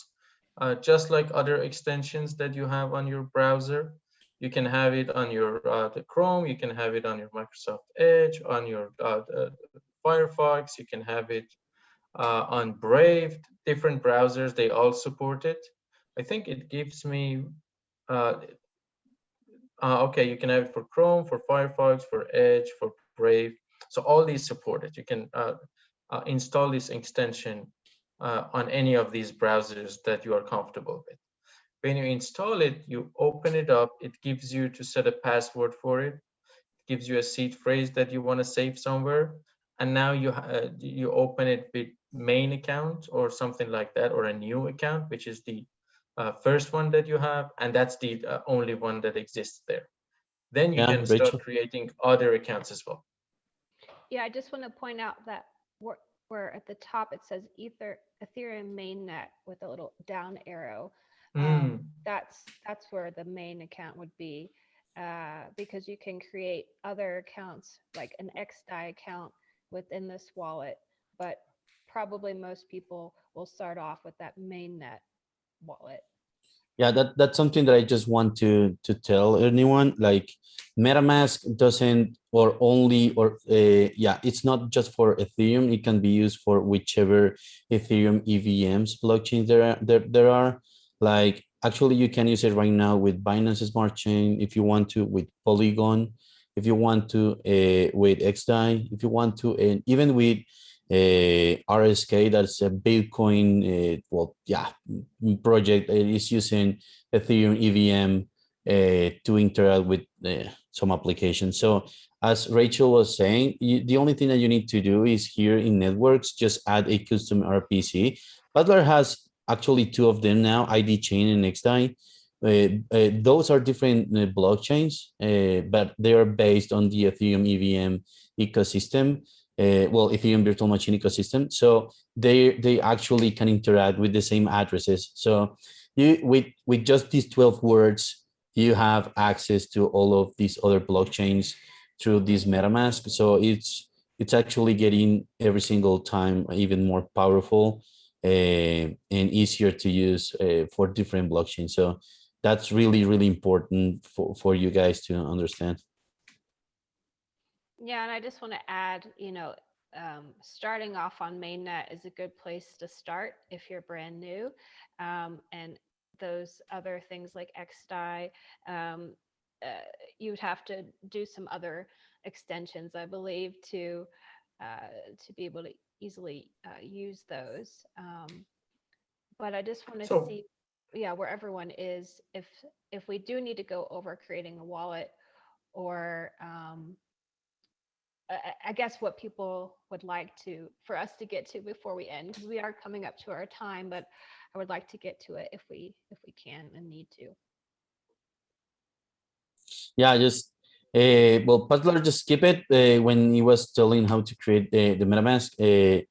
just like other extensions that you have on your browser. You can have it on your the Chrome. You can have it on your Microsoft Edge, on your Firefox. You can have it on Brave. Different browsers, they all support it. I think it gives me uh, okay, you can have it for Chrome, for Firefox, for Edge, for Brave. So all these support it. You can install this extension on any of these browsers that you are comfortable with. When you install it, you open it up. It gives you to set a password for it. It gives you a seed phrase that you want to save somewhere. And now you open it with main account or something like that, or a new account, which is the first one that you have, and that's the only one that exists there. Then you Yeah, can start Rachel. creating other accounts as well. Yeah, I just want to point out that where at the top it says Ethereum mainnet with a little down arrow. That's where the main account would be, because you can create other accounts like an XDAI account within this wallet, but probably most people will start off with that mainnet wallet. Yeah, that's something that I just want to tell anyone. Like MetaMask doesn't or only or yeah, it's not just for Ethereum. It can be used for whichever Ethereum EVMs blockchains there are. Like actually, you can use it right now with Binance Smart Chain if you want to, with Polygon, if you want to, with XDAI, if you want to, and even with RSK, that's a Bitcoin, well, yeah, project is using Ethereum EVM to interact with some applications. So as Rachel was saying, the only thing that you need to do is here in networks, just add a custom RPC. Butler has actually two of them now, ID Chain and XDAI. Those are different blockchains, but they are based on the Ethereum EVM ecosystem. Well, Ethereum virtual machine ecosystem. So they actually can interact with the same addresses. So you with just these 12 words, you have access to all of these other blockchains through this MetaMask. So it's actually getting every single time even more powerful and easier to use for different blockchains. So that's really important for you guys to understand. Yeah, and I just want to add, starting off on mainnet is a good place to start if you're brand new. And those other things like XDAI, you would have to do some other extensions, I believe, to be able to easily use those. But I just want to So see, yeah, where everyone is. If we do need to go over creating a wallet or I guess what people would like for us to get to before we end, because we are coming up to our time, but I would like to get to it if we can and need to. Yeah, just well, Paslar just skip it when he was telling how to create the MetaMask.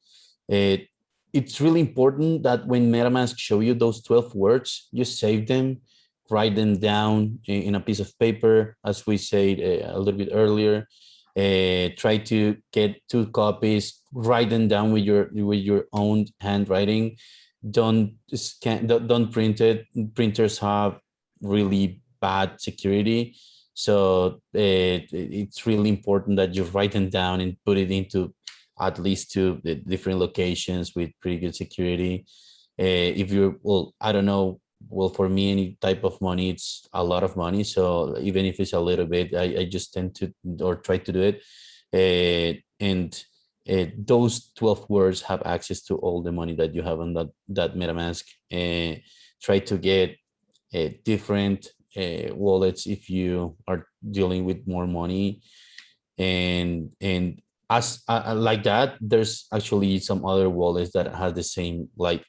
It's really important that when MetaMask show you those 12 words, you save them, write them down in a piece of paper, as we said a little bit earlier. Try to get 2 copies, write them down with your own handwriting. Don't scan, don't print it. Printers have really bad security, so it's really important that you write them down and put it into at least 2 different locations with pretty good security. If you're, well, I don't know, well, for me, any type of money, it's a lot of money. So even if it's a little bit, I just tend to, or try to do it. And those 12 words have access to all the money that you have on that MetaMask. Try to get different wallets if you are dealing with more money. And as like that, there's actually some other wallets that have the same, like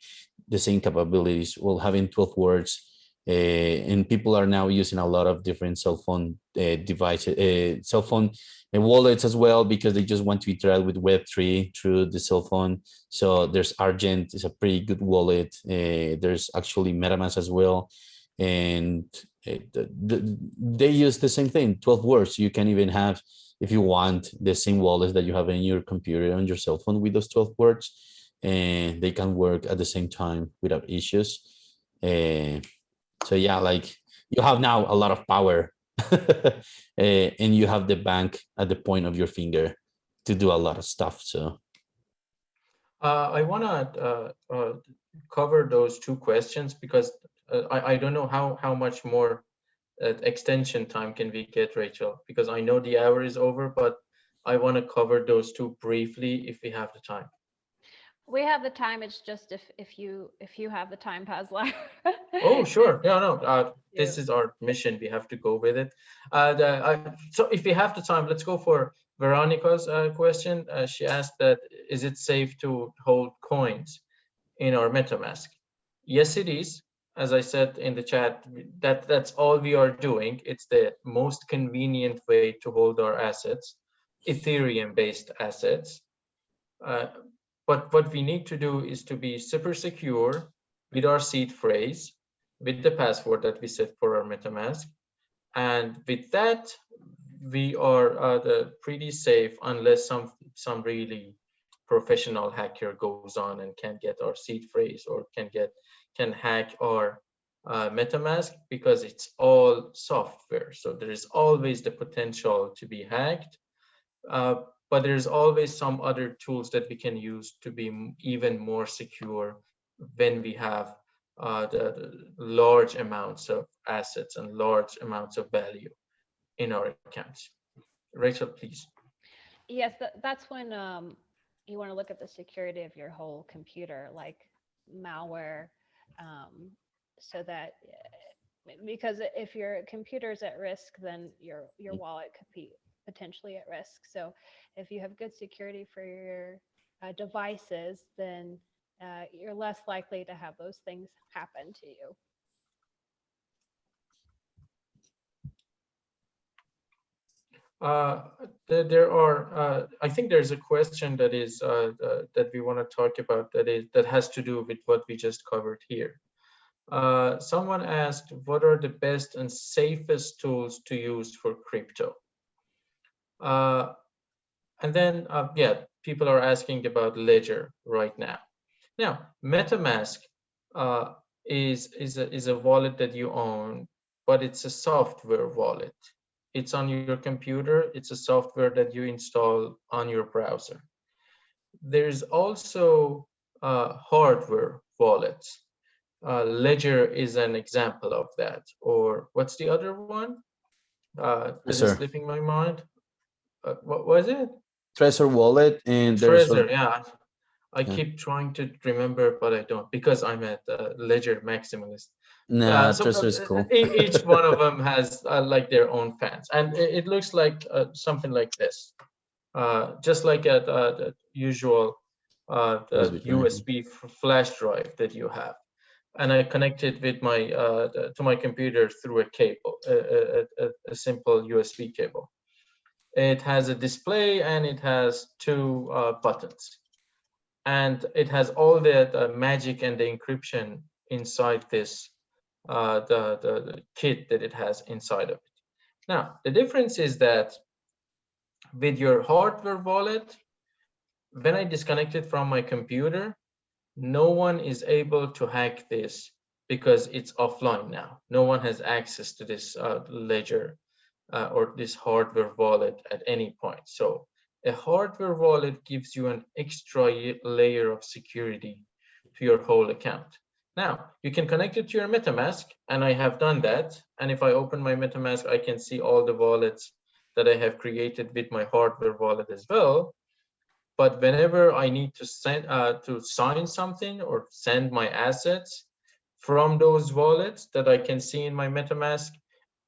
the same capabilities, well, having 12 words. And people are now using a lot of different cell phone devices, cell phone wallets as well, because they just want to interact with Web3 through the cell phone. So there's Argent, is a pretty good wallet. There's actually MetaMask as well. And they use the same thing, 12 words. You can even have, if you want, the same wallets that you have in your computer on your cell phone with those 12 words, and they can work at the same time without issues. So yeah, like, you have now a lot of power. And you have the bank at the point of your finger to do a lot of stuff. So I want to cover those 2 questions because I don't know how much more extension time can we get, Rachel, because I know the hour is over, but I want to cover those 2 briefly if we have the time. We have the time. It's just if you have the time, Paslar. Oh, sure. Yeah, no, this is our mission. We have to go with it. So if we have the time, let's go for Veronica's question. She asked that, is it safe to hold coins in our MetaMask? Yes, it is. As I said in the chat, that's all we are doing. It's the most convenient way to hold our assets, Ethereum-based assets. But what we need to do is to be super secure with our seed phrase, with the password that we set for our MetaMask. And with that, we are pretty safe unless some really professional hacker goes on and can get our seed phrase or can hack our MetaMask, because it's all software. So there is always the potential to be hacked. But there's always some other tools that we can use to be even more secure when we have the large amounts of assets and large amounts of value in our accounts. Rachel, please. Yes, that's when you want to look at the security of your whole computer, like malware, so that, because if your computer is at risk, then your wallet could be potentially at risk. So if you have good security for your devices, then you're less likely to have those things happen to you. There are, I think there's a question that is that we want to talk about that has to do with what we just covered here. Someone asked, what are the best and safest tools to use for crypto? And then, yeah, people are asking about Ledger right now. Now, MetaMask is a wallet that you own, but it's a software wallet. It's on your computer. It's a software that you install on your browser. There's also hardware wallets. Ledger is an example of that. Or what's the other one? This is slipping my mind. What was it? Trezor wallet, and Trezor, yeah. I keep trying to remember, but I don't, because I'm at Ledger maximalist. Nah, Trezor is cool. Each one of them has like their own fans, and it looks like something like this. just like at the usual the USB drive. USB flash drive that you have, and I connect it with my to my computer through a cable, a simple USB cable. It has a display and it has two buttons, and it has all the magic and the encryption inside this the kit that it has inside of it. Now, the difference is that with your hardware wallet, when I disconnect it from my computer, no one is able to hack this because it's offline now. No one has access to this ledger or this hardware wallet at any point. So a hardware wallet gives you an extra layer of security to your whole account. Now, you can connect it to your MetaMask, and I have done that. And if I open my MetaMask, I can see all the wallets that I have created with my hardware wallet as well. But whenever I need to send to sign something or send my assets from those wallets that I can see in my MetaMask,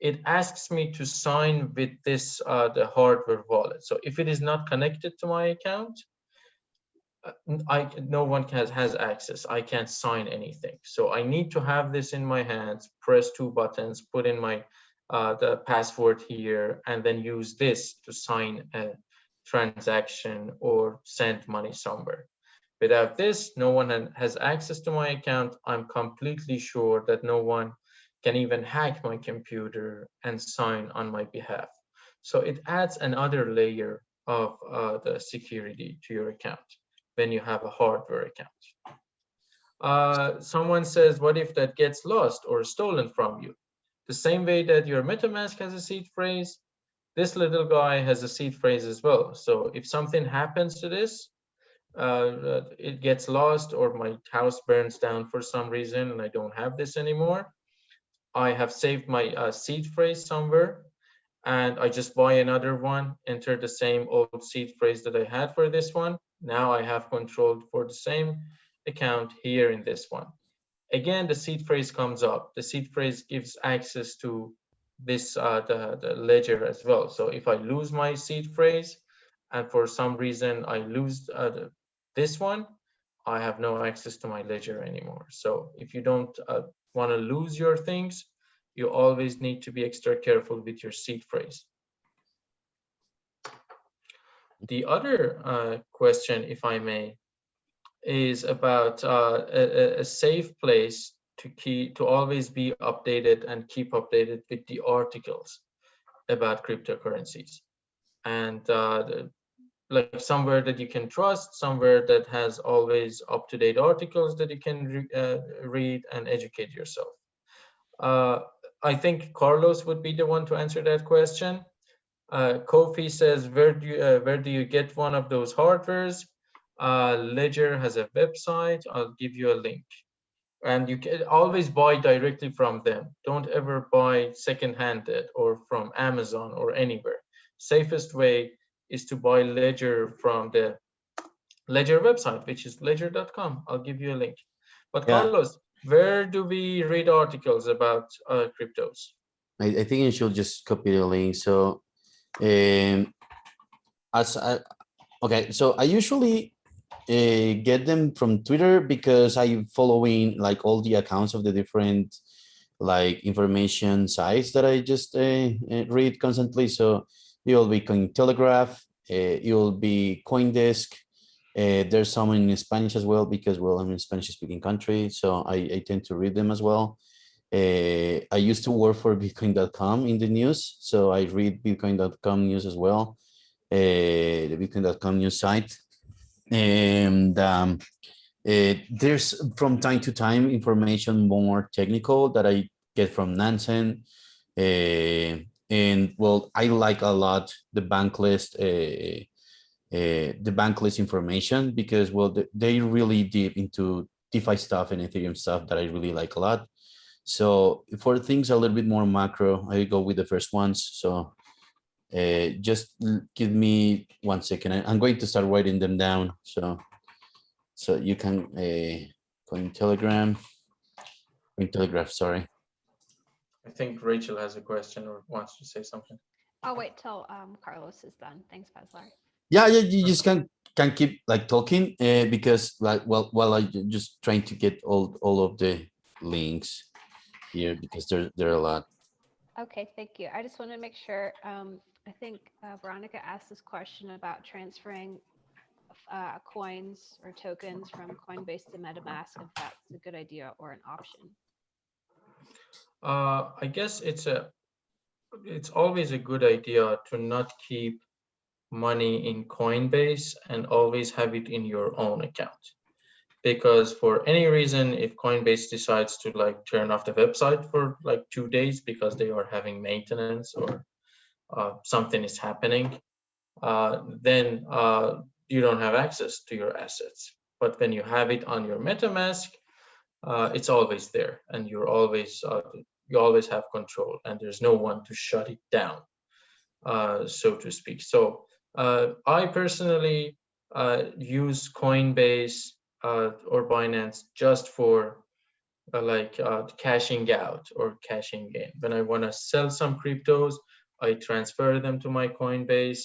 it asks me to sign with this the hardware wallet. So if it is not connected to my account, no one has access. I can't sign anything. So I need to have this in my hands, press two buttons, put in my the password here, and then use this to sign a transaction or send money somewhere. Without this, no one has access to my account. I'm completely sure that no one can even hack my computer and sign on my behalf. So it adds another layer of the security to your account when you have a hardware account. Someone says, what if that gets lost or stolen from you? The same way that your MetaMask has a seed phrase, this little guy has a seed phrase as well. So if something happens to this, it gets lost or my house burns down for some reason and I don't have this anymore, I have saved my seed phrase somewhere, and I just buy another one, enter the same old seed phrase that I had for this one. Now I have control for the same account here in this one. Again, the seed phrase comes up. The seed phrase gives access to this the ledger as well. So if I lose my seed phrase and for some reason I lose this one, I have no access to my ledger anymore. So if you don't want to lose your things, you always need to be extra careful with your seed phrase. The other question, if I may, is about a safe place to always be updated and keep updated with the articles about cryptocurrencies, and like somewhere that you can trust, somewhere that has always up-to-date articles that you can read and educate yourself. I think Carlos would be the one to answer that question. Kofi says, where do you get one of those hardwares? Ledger has a website. I'll give you a link. And you can always buy directly from them. Don't ever buy second-handed or from Amazon or anywhere. Safest way is to buy Ledger from the Ledger website, which is ledger.com. I'll give you a link. But yeah. Carlos, where do we read articles about cryptos? I think you should just copy the link. So, okay, so I usually get them from Twitter because I'm following like all the accounts of the different like information sites that I just read constantly. So you'll be Cointelegraph, you'll be CoinDesk. There's some in Spanish as well because, well, I'm in a Spanish-speaking country, so I tend to read them as well. I used to work for Bitcoin.com in the news, so I read Bitcoin.com news as well, the Bitcoin.com news site. And there's from time to time information more technical that I get from Nansen. And well, I like a lot the Banklist information because, well, they really deep into DeFi stuff and Ethereum stuff that I really like a lot. So for things a little bit more macro, I go with the first ones. So just give me 1 second. I'm going to start writing them down. So you can Cointelegraph, sorry. I think Rachel has a question or wants to say something. I'll wait till Carlos is done. Thanks, Paslar. Yeah, you just can keep like talking because like while I just trying to get all of the links here because there are a lot. Okay, thank you. I just want to make sure. I think Veronica asked this question about transferring coins or tokens from Coinbase to MetaMask, if that's a good idea or an option. I guess it's always a good idea to not keep money in Coinbase and always have it in your own account. Because for any reason, if Coinbase decides to like turn off the website for like 2 days because they are having maintenance or something is happening, then you don't have access to your assets. But when you have it on your MetaMask, it's always there, and you always have control, and there's no one to shut it down, so to speak. So I personally use Coinbase or Binance just for cashing out or cashing in. When I want to sell some cryptos, I transfer them to my Coinbase.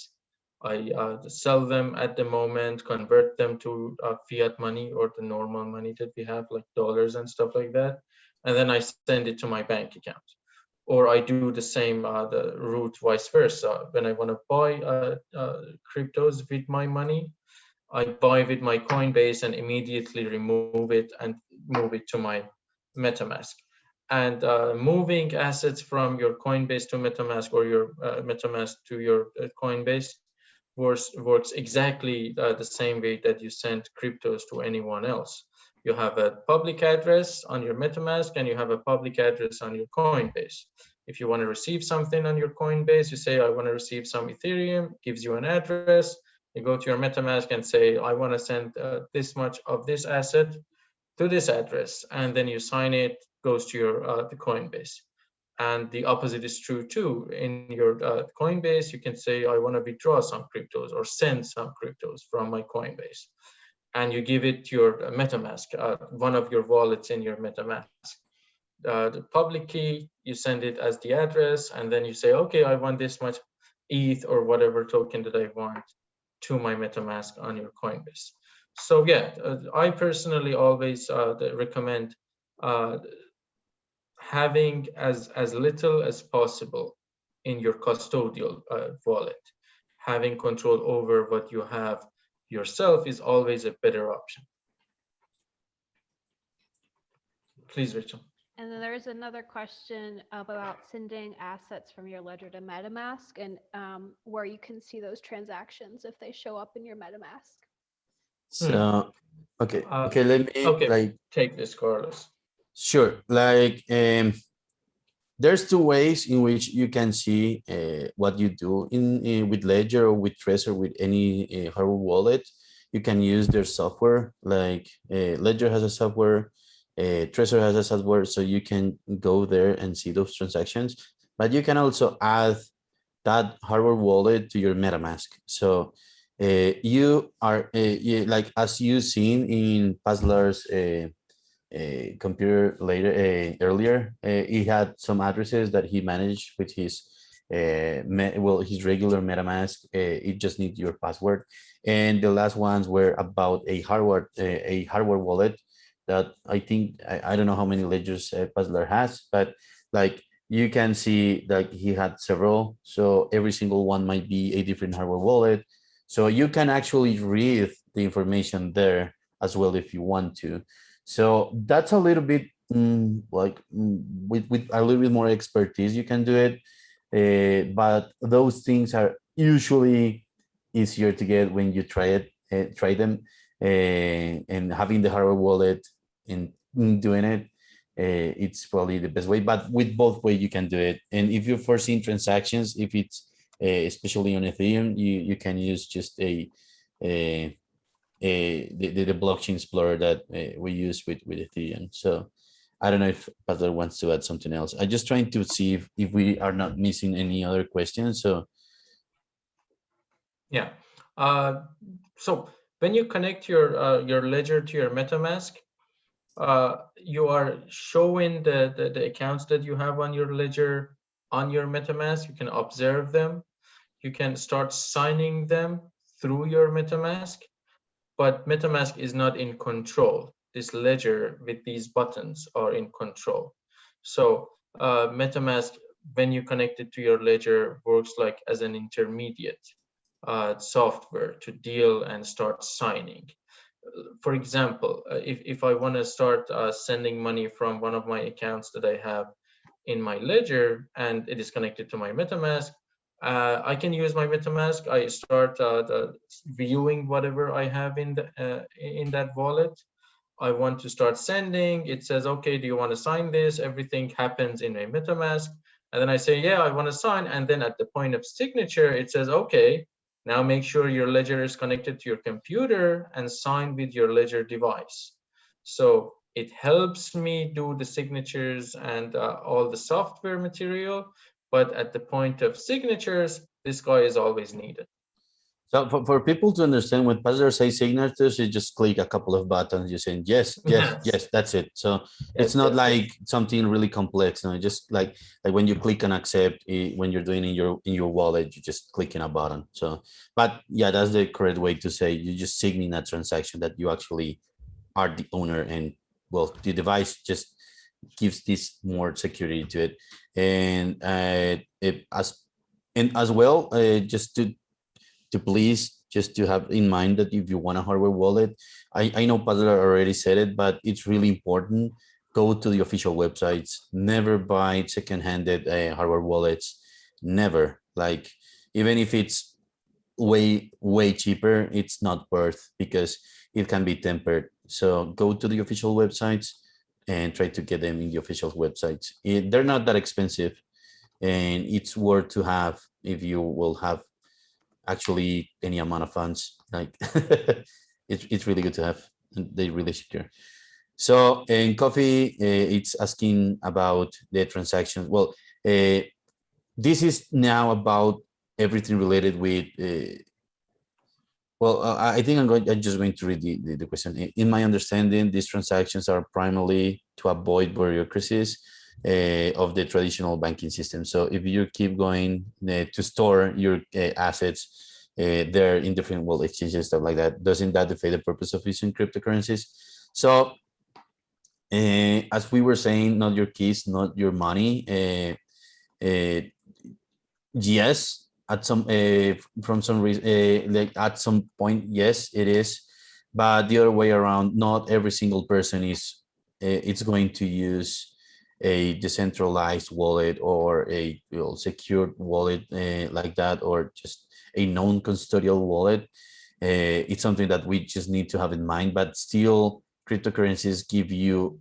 I sell them at the moment, convert them to fiat money or the normal money that we have, like dollars and stuff like that, and then I send it to my bank account. Or I do the same, the route vice versa. When I want to buy cryptos with my money, I buy with my Coinbase and immediately remove it and move it to my MetaMask. And moving assets from your Coinbase to MetaMask or your MetaMask to your Coinbase works exactly the same way that you send cryptos to anyone else. You have a public address on your MetaMask and you have a public address on your Coinbase. If you want to receive something on your Coinbase, you say, I want to receive some Ethereum, gives you an address. You go to your MetaMask and say, I want to send this much of this asset to this address, and then you sign it, goes to your the Coinbase. And the opposite is true too. In your Coinbase, you can say, I want to withdraw some cryptos or send some cryptos from my Coinbase. And you give it your MetaMask, one of your wallets in your MetaMask. The public key, you send it as the address, and then you say, okay, I want this much ETH or whatever token that I want to my MetaMask on your Coinbase. So yeah, I personally always recommend having as little as possible in your custodial wallet. Having control over what you have yourself is always a better option. Please, Rachel. And then there's another question about sending assets from your ledger to MetaMask and where you can see those transactions if they show up in your MetaMask. So okay, let me take this, Carlos. Sure. There's two ways in which you can see what you do in with Ledger or with Trezor, with any hardware wallet. You can use their software. Like Ledger has a software, Trezor has a software, so you can go there and see those transactions. But you can also add that hardware wallet to your MetaMask. So you are like as you seen in Paslar's computer earlier, he had some addresses that he managed with his his regular MetaMask. It just needs your password, and the last ones were about a hardware wallet that I think I don't know how many ledgers Paslar has, but like you can see that he had several, so every single one might be a different hardware wallet, so you can actually read the information there as well if you want to. So that's a little bit with a little bit more expertise you can do it, but those things are usually easier to get when you try them, and having the hardware wallet and doing it, it's probably the best way. But with both way you can do it, and if you're foreseeing transactions, if it's especially on Ethereum, you can use just the blockchain explorer that we use with Ethereum. So I don't know if Pastor wants to add something else. I'm just trying to see if we are not missing any other questions. So yeah, so when you connect your ledger to your MetaMask, you are showing the accounts that you have on your ledger on your MetaMask. You can observe them. You can start signing them through your MetaMask, but MetaMask is not in control. This ledger with these buttons are in control. So MetaMask, when you connect it to your ledger, works like as an intermediate software to deal and start signing. For example, if I want to start sending money from one of my accounts that I have in my ledger and it is connected to my MetaMask, I can use my MetaMask. I start viewing whatever I have in that wallet. I want to start sending. It says, okay, do you want to sign this? Everything happens in a MetaMask. And then I say, yeah, I want to sign. And then at the point of signature, it says, okay, now make sure your ledger is connected to your computer and sign with your ledger device. So it helps me do the signatures and all the software material. But at the point of signatures, this guy is always needed. So for people to understand, when Paslar says signatures, you just click a couple of buttons. You're saying yes, yes, yes. That's it. So it's not like something really complex. No, just like when you click on accept, when you're doing in your wallet, you just click in a button. So, but yeah, that's the correct way to say. You just signing a transaction that you actually are the owner, and well, the device just gives this more security to it, and as well, just to please just to have in mind that if you want a hardware wallet, I know Paslar already said it, but it's really important. Go to the official websites. Never buy second-handed hardware wallets. Never. Like, even if it's way cheaper, it's not worth, because it can be tempered. So go to the official websites and try to get them in the official websites. They're not that expensive, and it's worth to have if you will have actually any amount of funds. Like it's really good to have, and they really secure. So in Coffee, it's asking about the transactions. Well, this is now about everything related with well, I think I'm just going to read the question. In my understanding, these transactions are primarily to avoid bureaucracies of the traditional banking system. So if you keep going to store your assets there in different world exchanges, stuff like that, doesn't that defeat the purpose of using cryptocurrencies? So as we were saying, not your keys, not your money. Yes, at some from some reason, like at some point, yes, it is, but the other way around, not every single person is it's going to use a decentralized wallet or a secured wallet like that, or just a non-custodial wallet. It's something that we just need to have in mind, but still cryptocurrencies give you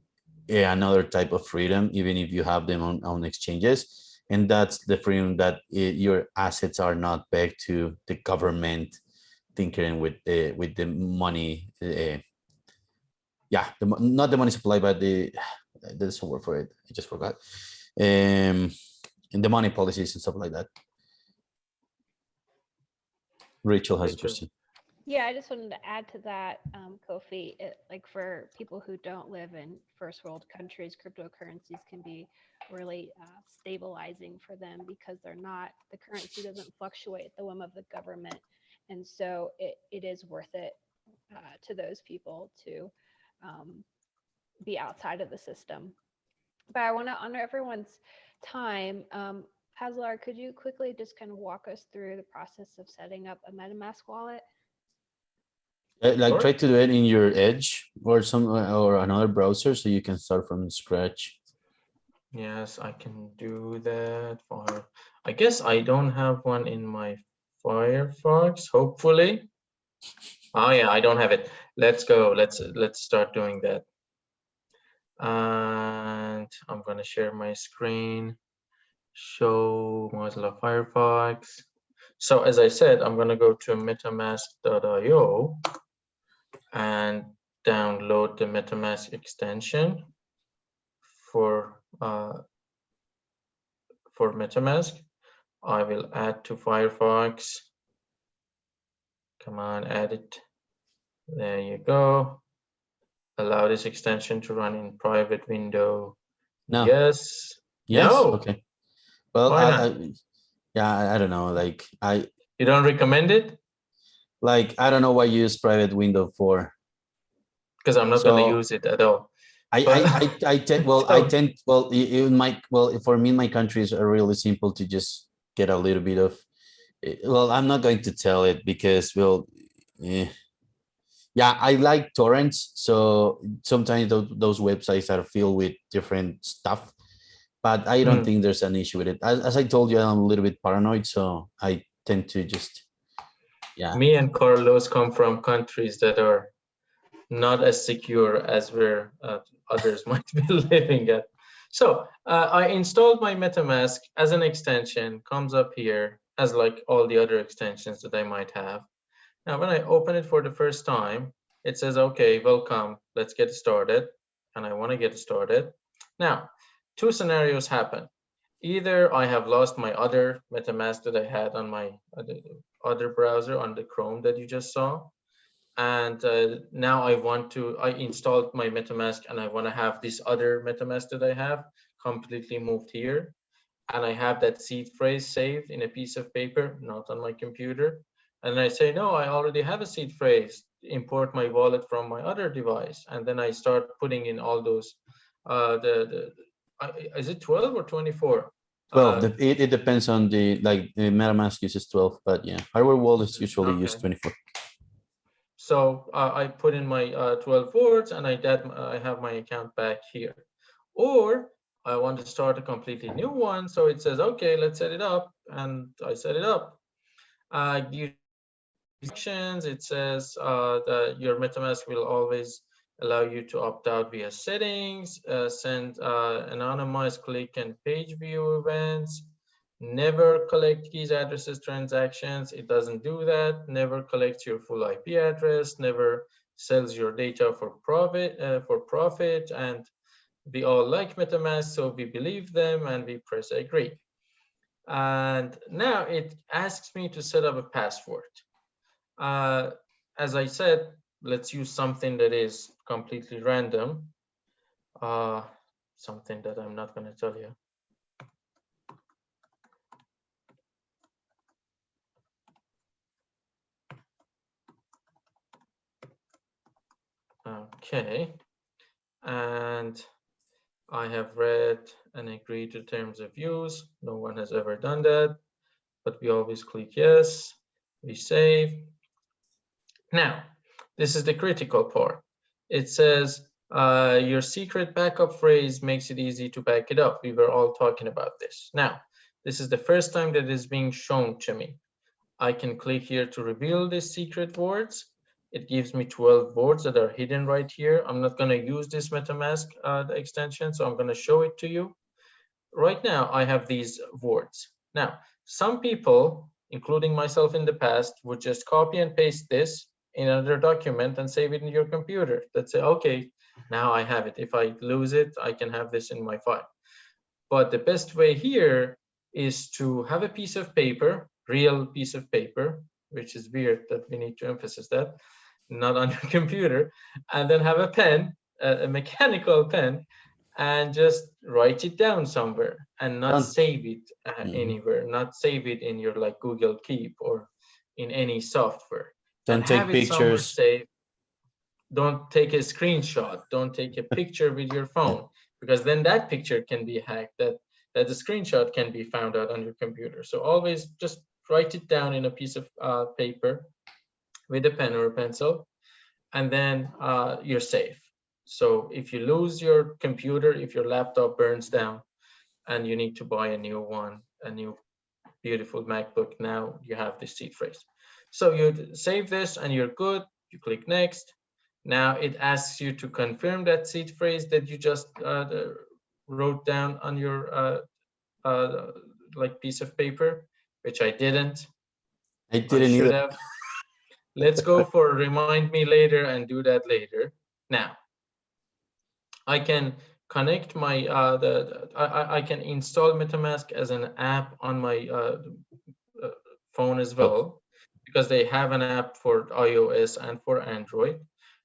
another type of freedom, even if you have them on exchanges. And that's the freedom that your assets are not pegged to the government tinkering with the money. Yeah, not the money supply, but there's a word for it. I just forgot. And the money policies and stuff like that. Rachel has a question. Yeah, I just wanted to add to that, Kofi, like for people who don't live in first world countries, cryptocurrencies can be really stabilizing for them, because the currency doesn't fluctuate at the whim of the government. And so it is worth it to those people to be outside of the system. But I want to honor everyone's time. Paslar, could you quickly just kind of walk us through the process of setting up a MetaMask wallet? Like try to do it in your Edge or another browser, so you can start from scratch. Yes, I can do that. I guess I don't have one in my Firefox, hopefully. Oh yeah, I don't have it. Let's go. Let's start doing that. And I'm going to share my screen. Show Mozilla Firefox. So as I said, I'm going to go to metamask.io and download the MetaMask extension for MetaMask. I will add to Firefox. Come on, add it. There you go. Allow this extension to run in private window. No. Yes. Yes. No. Okay. Well, why not? I don't know. Like You don't recommend it? Like, I don't know why you use private window for. Because I'm not going to use it at all. I tend, well, So, for me, in my countries are really simple to just get a little bit of, well, I'm not going to tell it because, well, yeah, I like torrents. So sometimes those websites are filled with different stuff, but I don't think there's an issue with it. As I told you, I'm a little bit paranoid, so I tend to just, yeah. Me and Carlos come from countries that are not as secure as where others might be living at. So I installed my MetaMask as an extension, comes up here as like all the other extensions that I might have. Now, when I open it for the first time, it says, okay, welcome, let's get started. And I want to get started. Now, two scenarios happen. Either I have lost my other MetaMask that I had on my other browser on the Chrome that you just saw. And now I installed my MetaMask and I want to have this other MetaMask that I have completely moved here. And I have that seed phrase saved in a piece of paper, not on my computer. And I say, no, I already have a seed phrase, import my wallet from my other device. And then I start putting in all those, is it 12 or 24? 12, it depends on the, like, MetaMask uses 12, but yeah, hardware wallets usually use 24. So I put in my 12 words and I have my account back here. Or I want to start a completely new one. So it says, okay, let's set it up. And I set it up. It says that your MetaMask will always allow you to opt out via settings, send anonymized click and page view events, never collect keys, addresses, transactions. It doesn't do that. Never collects your full IP address, never sells your data for profit. And we all like MetaMask, so we believe them and we press agree. And now it asks me to set up a password. As I said, let's use something that is completely random. Something that I'm not going to tell you. Okay, and I have read and agreed to terms of use. No one has ever done that, but we always click yes, we save. Now, this is the critical part. It says your secret backup phrase makes it easy to back it up. We were all talking about this. Now, this is the first time that is being shown to me. I can click here to reveal these secret words. It gives me 12 words that are hidden right here. I'm not going to use this MetaMask extension, so I'm going to show it to you. Right now, I have these words. Now, some people, including myself in the past, would just copy and paste this in another document and save it in your computer. That say, okay, now I have it. If I lose it, I can have this in my file. But the best way here is to have a piece of paper, real piece of paper, which is weird that we need to emphasize that, not on your computer, and then have a pen, a mechanical pen, and just write it down somewhere and not save it anywhere, not save it in your like Google Keep or in any software. Don't take pictures. Safe. Don't take a screenshot. Don't take a picture with your phone, because then that picture can be hacked. That the screenshot can be found out on your computer. So always just write it down in a piece of paper with a pen or a pencil, and then you're safe. So if you lose your computer, if your laptop burns down and you need to buy a new one, a new beautiful MacBook, now you have this seed phrase. So you save this and you're good. You click next. Now it asks you to confirm that seed phrase that you just wrote down on your like piece of paper, which I didn't. I didn't either. Have. Let's go for remind me later and do that later. Now, I can connect my I can install MetaMask as an app on my phone as well, because they have an app for iOS and for Android,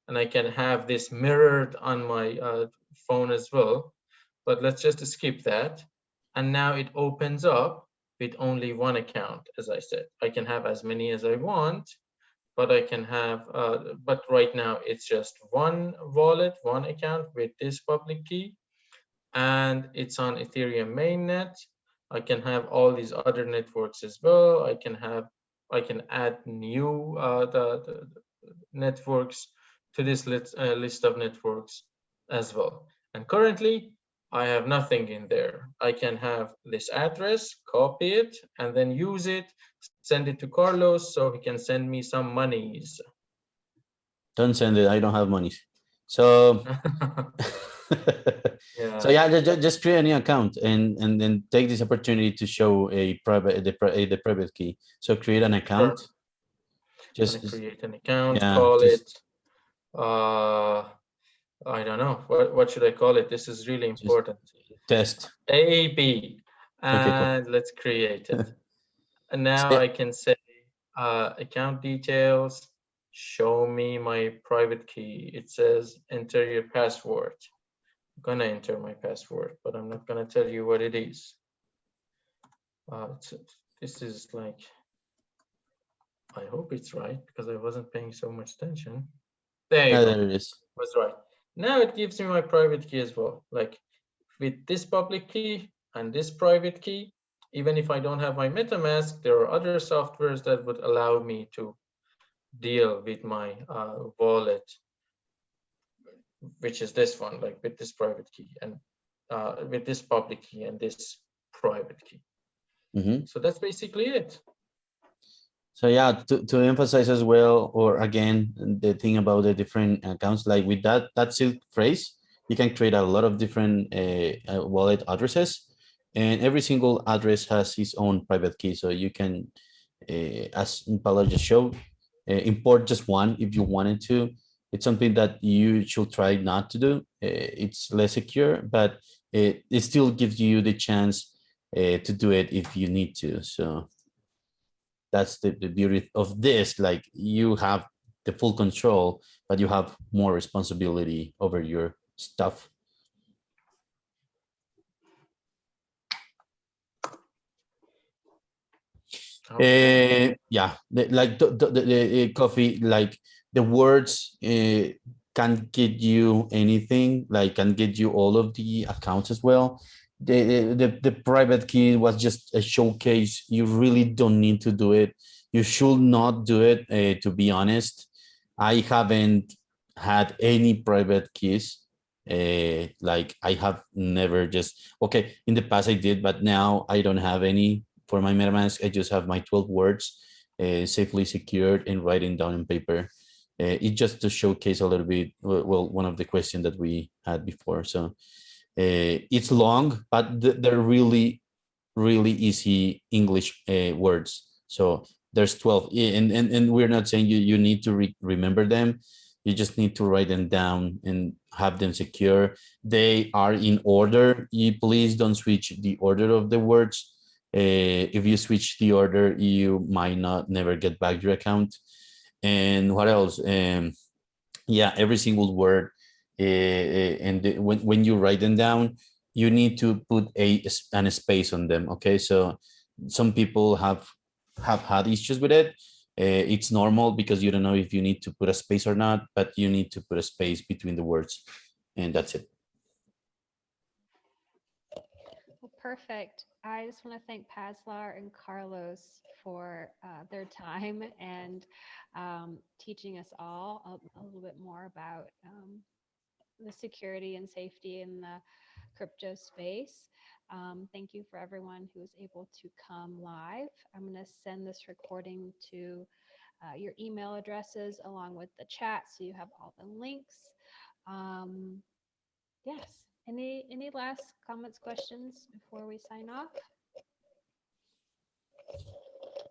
and I can have this mirrored on my phone as well. But let's just skip that. And now it opens up with only one account. As I said, I can have as many as I want, but I can have, but right now it's just one wallet, one account with this public key, and it's on Ethereum mainnet. I can have all these other networks as well. I can add new the networks to this list of networks as well. And currently, I have nothing in there. I can have this address, copy it, and then use it, send it to Carlos so he can send me some monies. Don't send it. I don't have money. So, Yeah. So yeah, just create a new account and then take this opportunity to show a private the private key. So create an account. Sure. Just create an account, yeah, call just, it. I don't know. What should I call it? This is really important. Test. AB. Okay, cool. And let's create it. And now So, I can say account details, show me my private key. It says enter your password. I'm gonna enter my password, but I'm not gonna tell you what it is. This is like, I hope it's right because I wasn't paying so much attention. There you go. there it is. Was right. Now it gives me my private key as well. Like with this public key and this private key, even if I don't have my MetaMask, there are other softwares that would allow me to deal with my wallet, which is this one, like with this private key and with this public key and this private key. So that's basically it. So yeah, to emphasize as well, or again, the thing about the different accounts, like with that silk phrase, you can create a lot of different wallet addresses, and every single address has its own private key. So you can, as Paula just showed, import just one if you wanted to. It's something that you should try not to do. It's less secure, but it still gives you the chance to do it if you need to. So that's the beauty of this. Like you have the full control, but you have more responsibility over your stuff. Okay. Yeah, the coffee, like the words can get you anything, like can get you all of the accounts as well. The private key was just a showcase. You really don't need to do it. You should not do it, to be honest. I haven't had any private keys. Like I have never just, okay, in the past I did, but now I don't have any. For my MetaMask, I just have my 12 words safely secured and writing down on paper. It's just to showcase a little bit, well, one of the questions that we had before. So it's long, but they're really, really easy English words. So there's 12, and we're not saying you need to remember them. You just need to write them down and have them secure. They are in order. You please don't switch the order of the words. If you switch the order, you might not never get back your account. And what else? Yeah, every single word, and when you write them down, you need to put a space on them. Okay, so some people have had issues with it. It's normal because you don't know if you need to put a space or not, but you need to put a space between the words, and that's it. Well, perfect. I just want to thank Paslar and Carlos for their time and teaching us all a little bit more about the security and safety in the crypto space. Thank you for everyone who was able to come live. I'm going to send this recording to your email addresses along with the chat so you have all the links. Yes. Any last comments, questions before we sign off?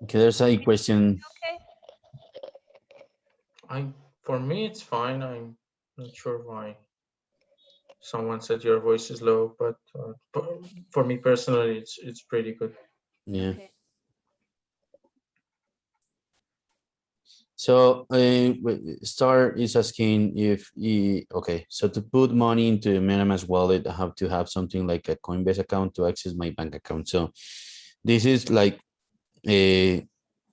Okay, there's a question. Okay. For me, it's fine. I'm not sure why someone said your voice is low, but for me personally, it's pretty good. Yeah. Okay. So Star is asking if okay, so to put money into a MetaMask wallet, I have to have something like a Coinbase account to access my bank account. So this is like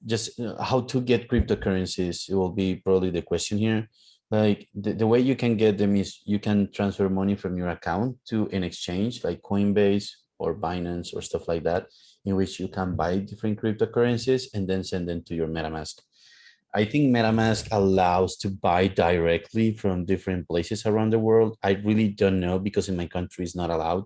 just how to get cryptocurrencies, it will be probably the question here. Like the way you can get them is you can transfer money from your account to an exchange like Coinbase or Binance or stuff like that, in which you can buy different cryptocurrencies and then send them to your MetaMask. I think MetaMask allows to buy directly from different places around the world. I really don't know because in my country it's not allowed.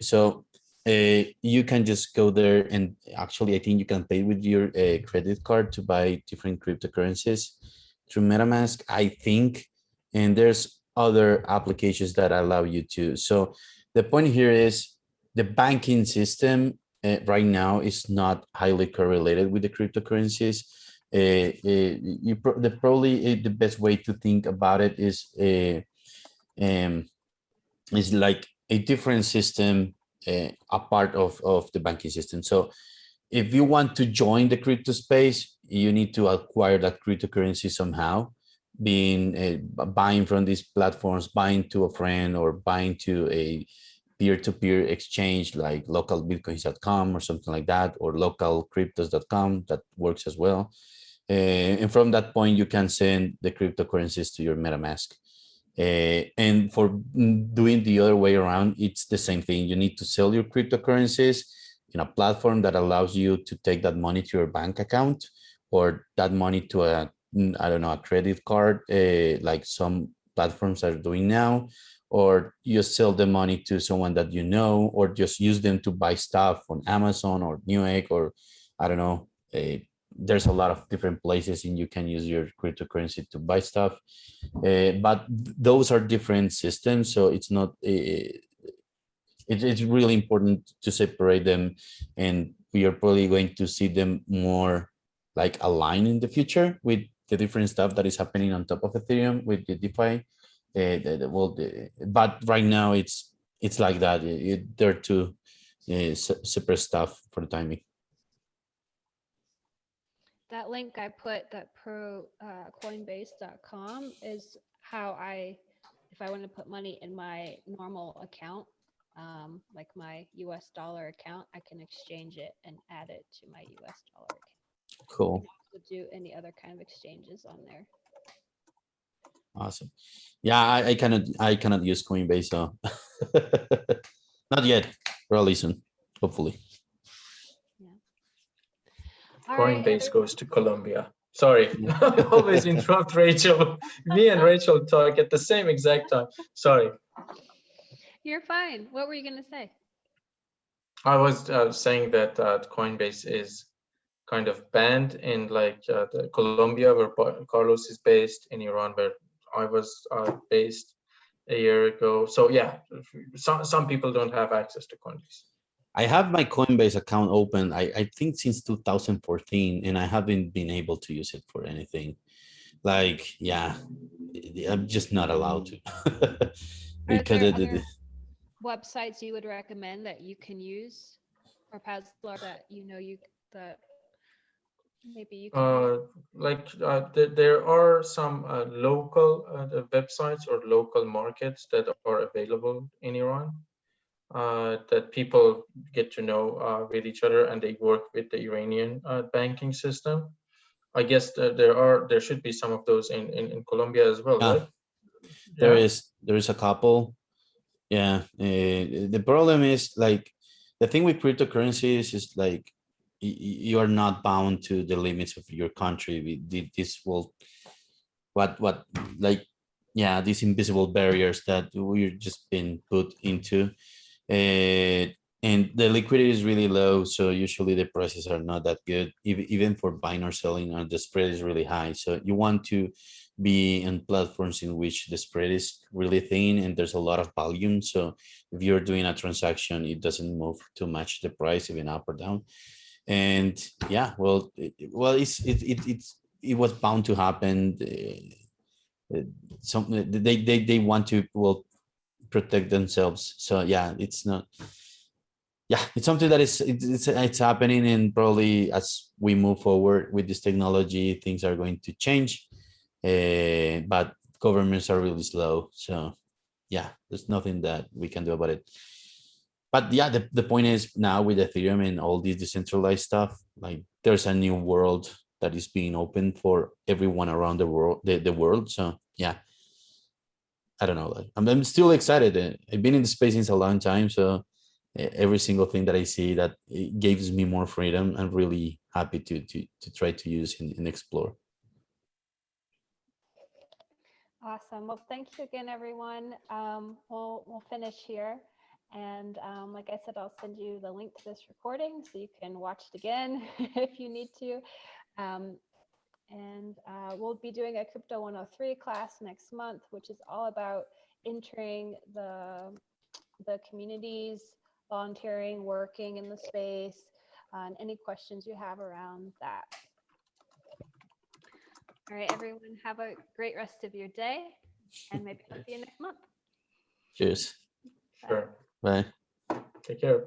So you can just go there, and actually I think you can pay with your credit card to buy different cryptocurrencies through MetaMask, I think. And there's other applications that allow you to. So the point here is the banking system right now is not highly correlated with the cryptocurrencies. Probably the best way to think about it is like a different system, a part of the banking system. So if you want to join the crypto space, you need to acquire that cryptocurrency somehow, being buying from these platforms, buying to a friend, or buying to a peer-to-peer exchange like localbitcoins.com or something like that, or localcryptos.com that works as well. And from that point, you can send the cryptocurrencies to your MetaMask. And for doing the other way around, it's the same thing. You need to sell your cryptocurrencies in a platform that allows you to take that money to your bank account, or that money to a, I don't know, a credit card, like some platforms are doing now, or you sell the money to someone that you know, or just use them to buy stuff on Amazon or Newegg, or I don't know. There's a lot of different places and you can use your cryptocurrency to buy stuff. But those are different systems, so it's not it's really important to separate them, and we are probably going to see them more like aligned in the future with the different stuff that is happening on top of Ethereum with the DeFi. But right now it's like that. They're two separate stuff for the timing. That link I put, that coinbase.com, is how if I want to put money in my normal account, like my US dollar account, I can exchange it and add it to my US dollar account. Cool. To do any other kind of exchanges on there. Awesome. Yeah, I cannot use Coinbase, so not yet. Really soon, hopefully. Coinbase goes to Colombia. Sorry, I always interrupt Rachel. Me and Rachel talk at the same exact time. Sorry. You're fine. What were you going to say? I was saying that Coinbase is kind of banned in like Colombia, where Carlos is based, in Iran, where I was based a year ago. So yeah, some people don't have access to Coinbase. I have my Coinbase account open, I think since 2014, and I haven't been able to use it for anything. Like, yeah, I'm just not allowed to. Because are there websites you would recommend that you can use, or Paslar, that that maybe you can there are some local websites or local markets that are available in Iran, that people get to know with each other, and they work with the Iranian banking system. I guess there should be some of those in Colombia as well, right? There is a couple. Yeah. The problem is like the thing with cryptocurrencies is like you are not bound to the limits of your country. This will what like, yeah, these invisible barriers that we're just been put into. And the liquidity is really low, so usually the prices are not that good, even for buying or selling, and the spread is really high. So you want to be in platforms in which the spread is really thin and there's a lot of volume. So if you're doing a transaction, it doesn't move too much the price, even up or down. And yeah, well, it was bound to happen. They want to protect themselves. So yeah, it's not. Yeah, it's something that it's happening, and probably as we move forward with this technology, things are going to change. But governments are really slow, so yeah, there's nothing that we can do about it. But yeah, the point is now with Ethereum and all these decentralized stuff, like there's a new world that is being opened for everyone around the world, the world. So yeah, I don't know. Like, I'm still excited. I've been in the space since a long time, so every single thing that I see that it gives me more freedom, I'm really happy to try to use and explore. Awesome. Well, thank you again, everyone. We'll finish here. And like I said, I'll send you the link to this recording so you can watch it again if you need to. And we'll be doing a Crypto 103 class next month, which is all about entering the communities, volunteering, working in the space, and any questions you have around that. All right, everyone, have a great rest of your day, and maybe I'll see you next month. Cheers. Sure. Bye. Take care.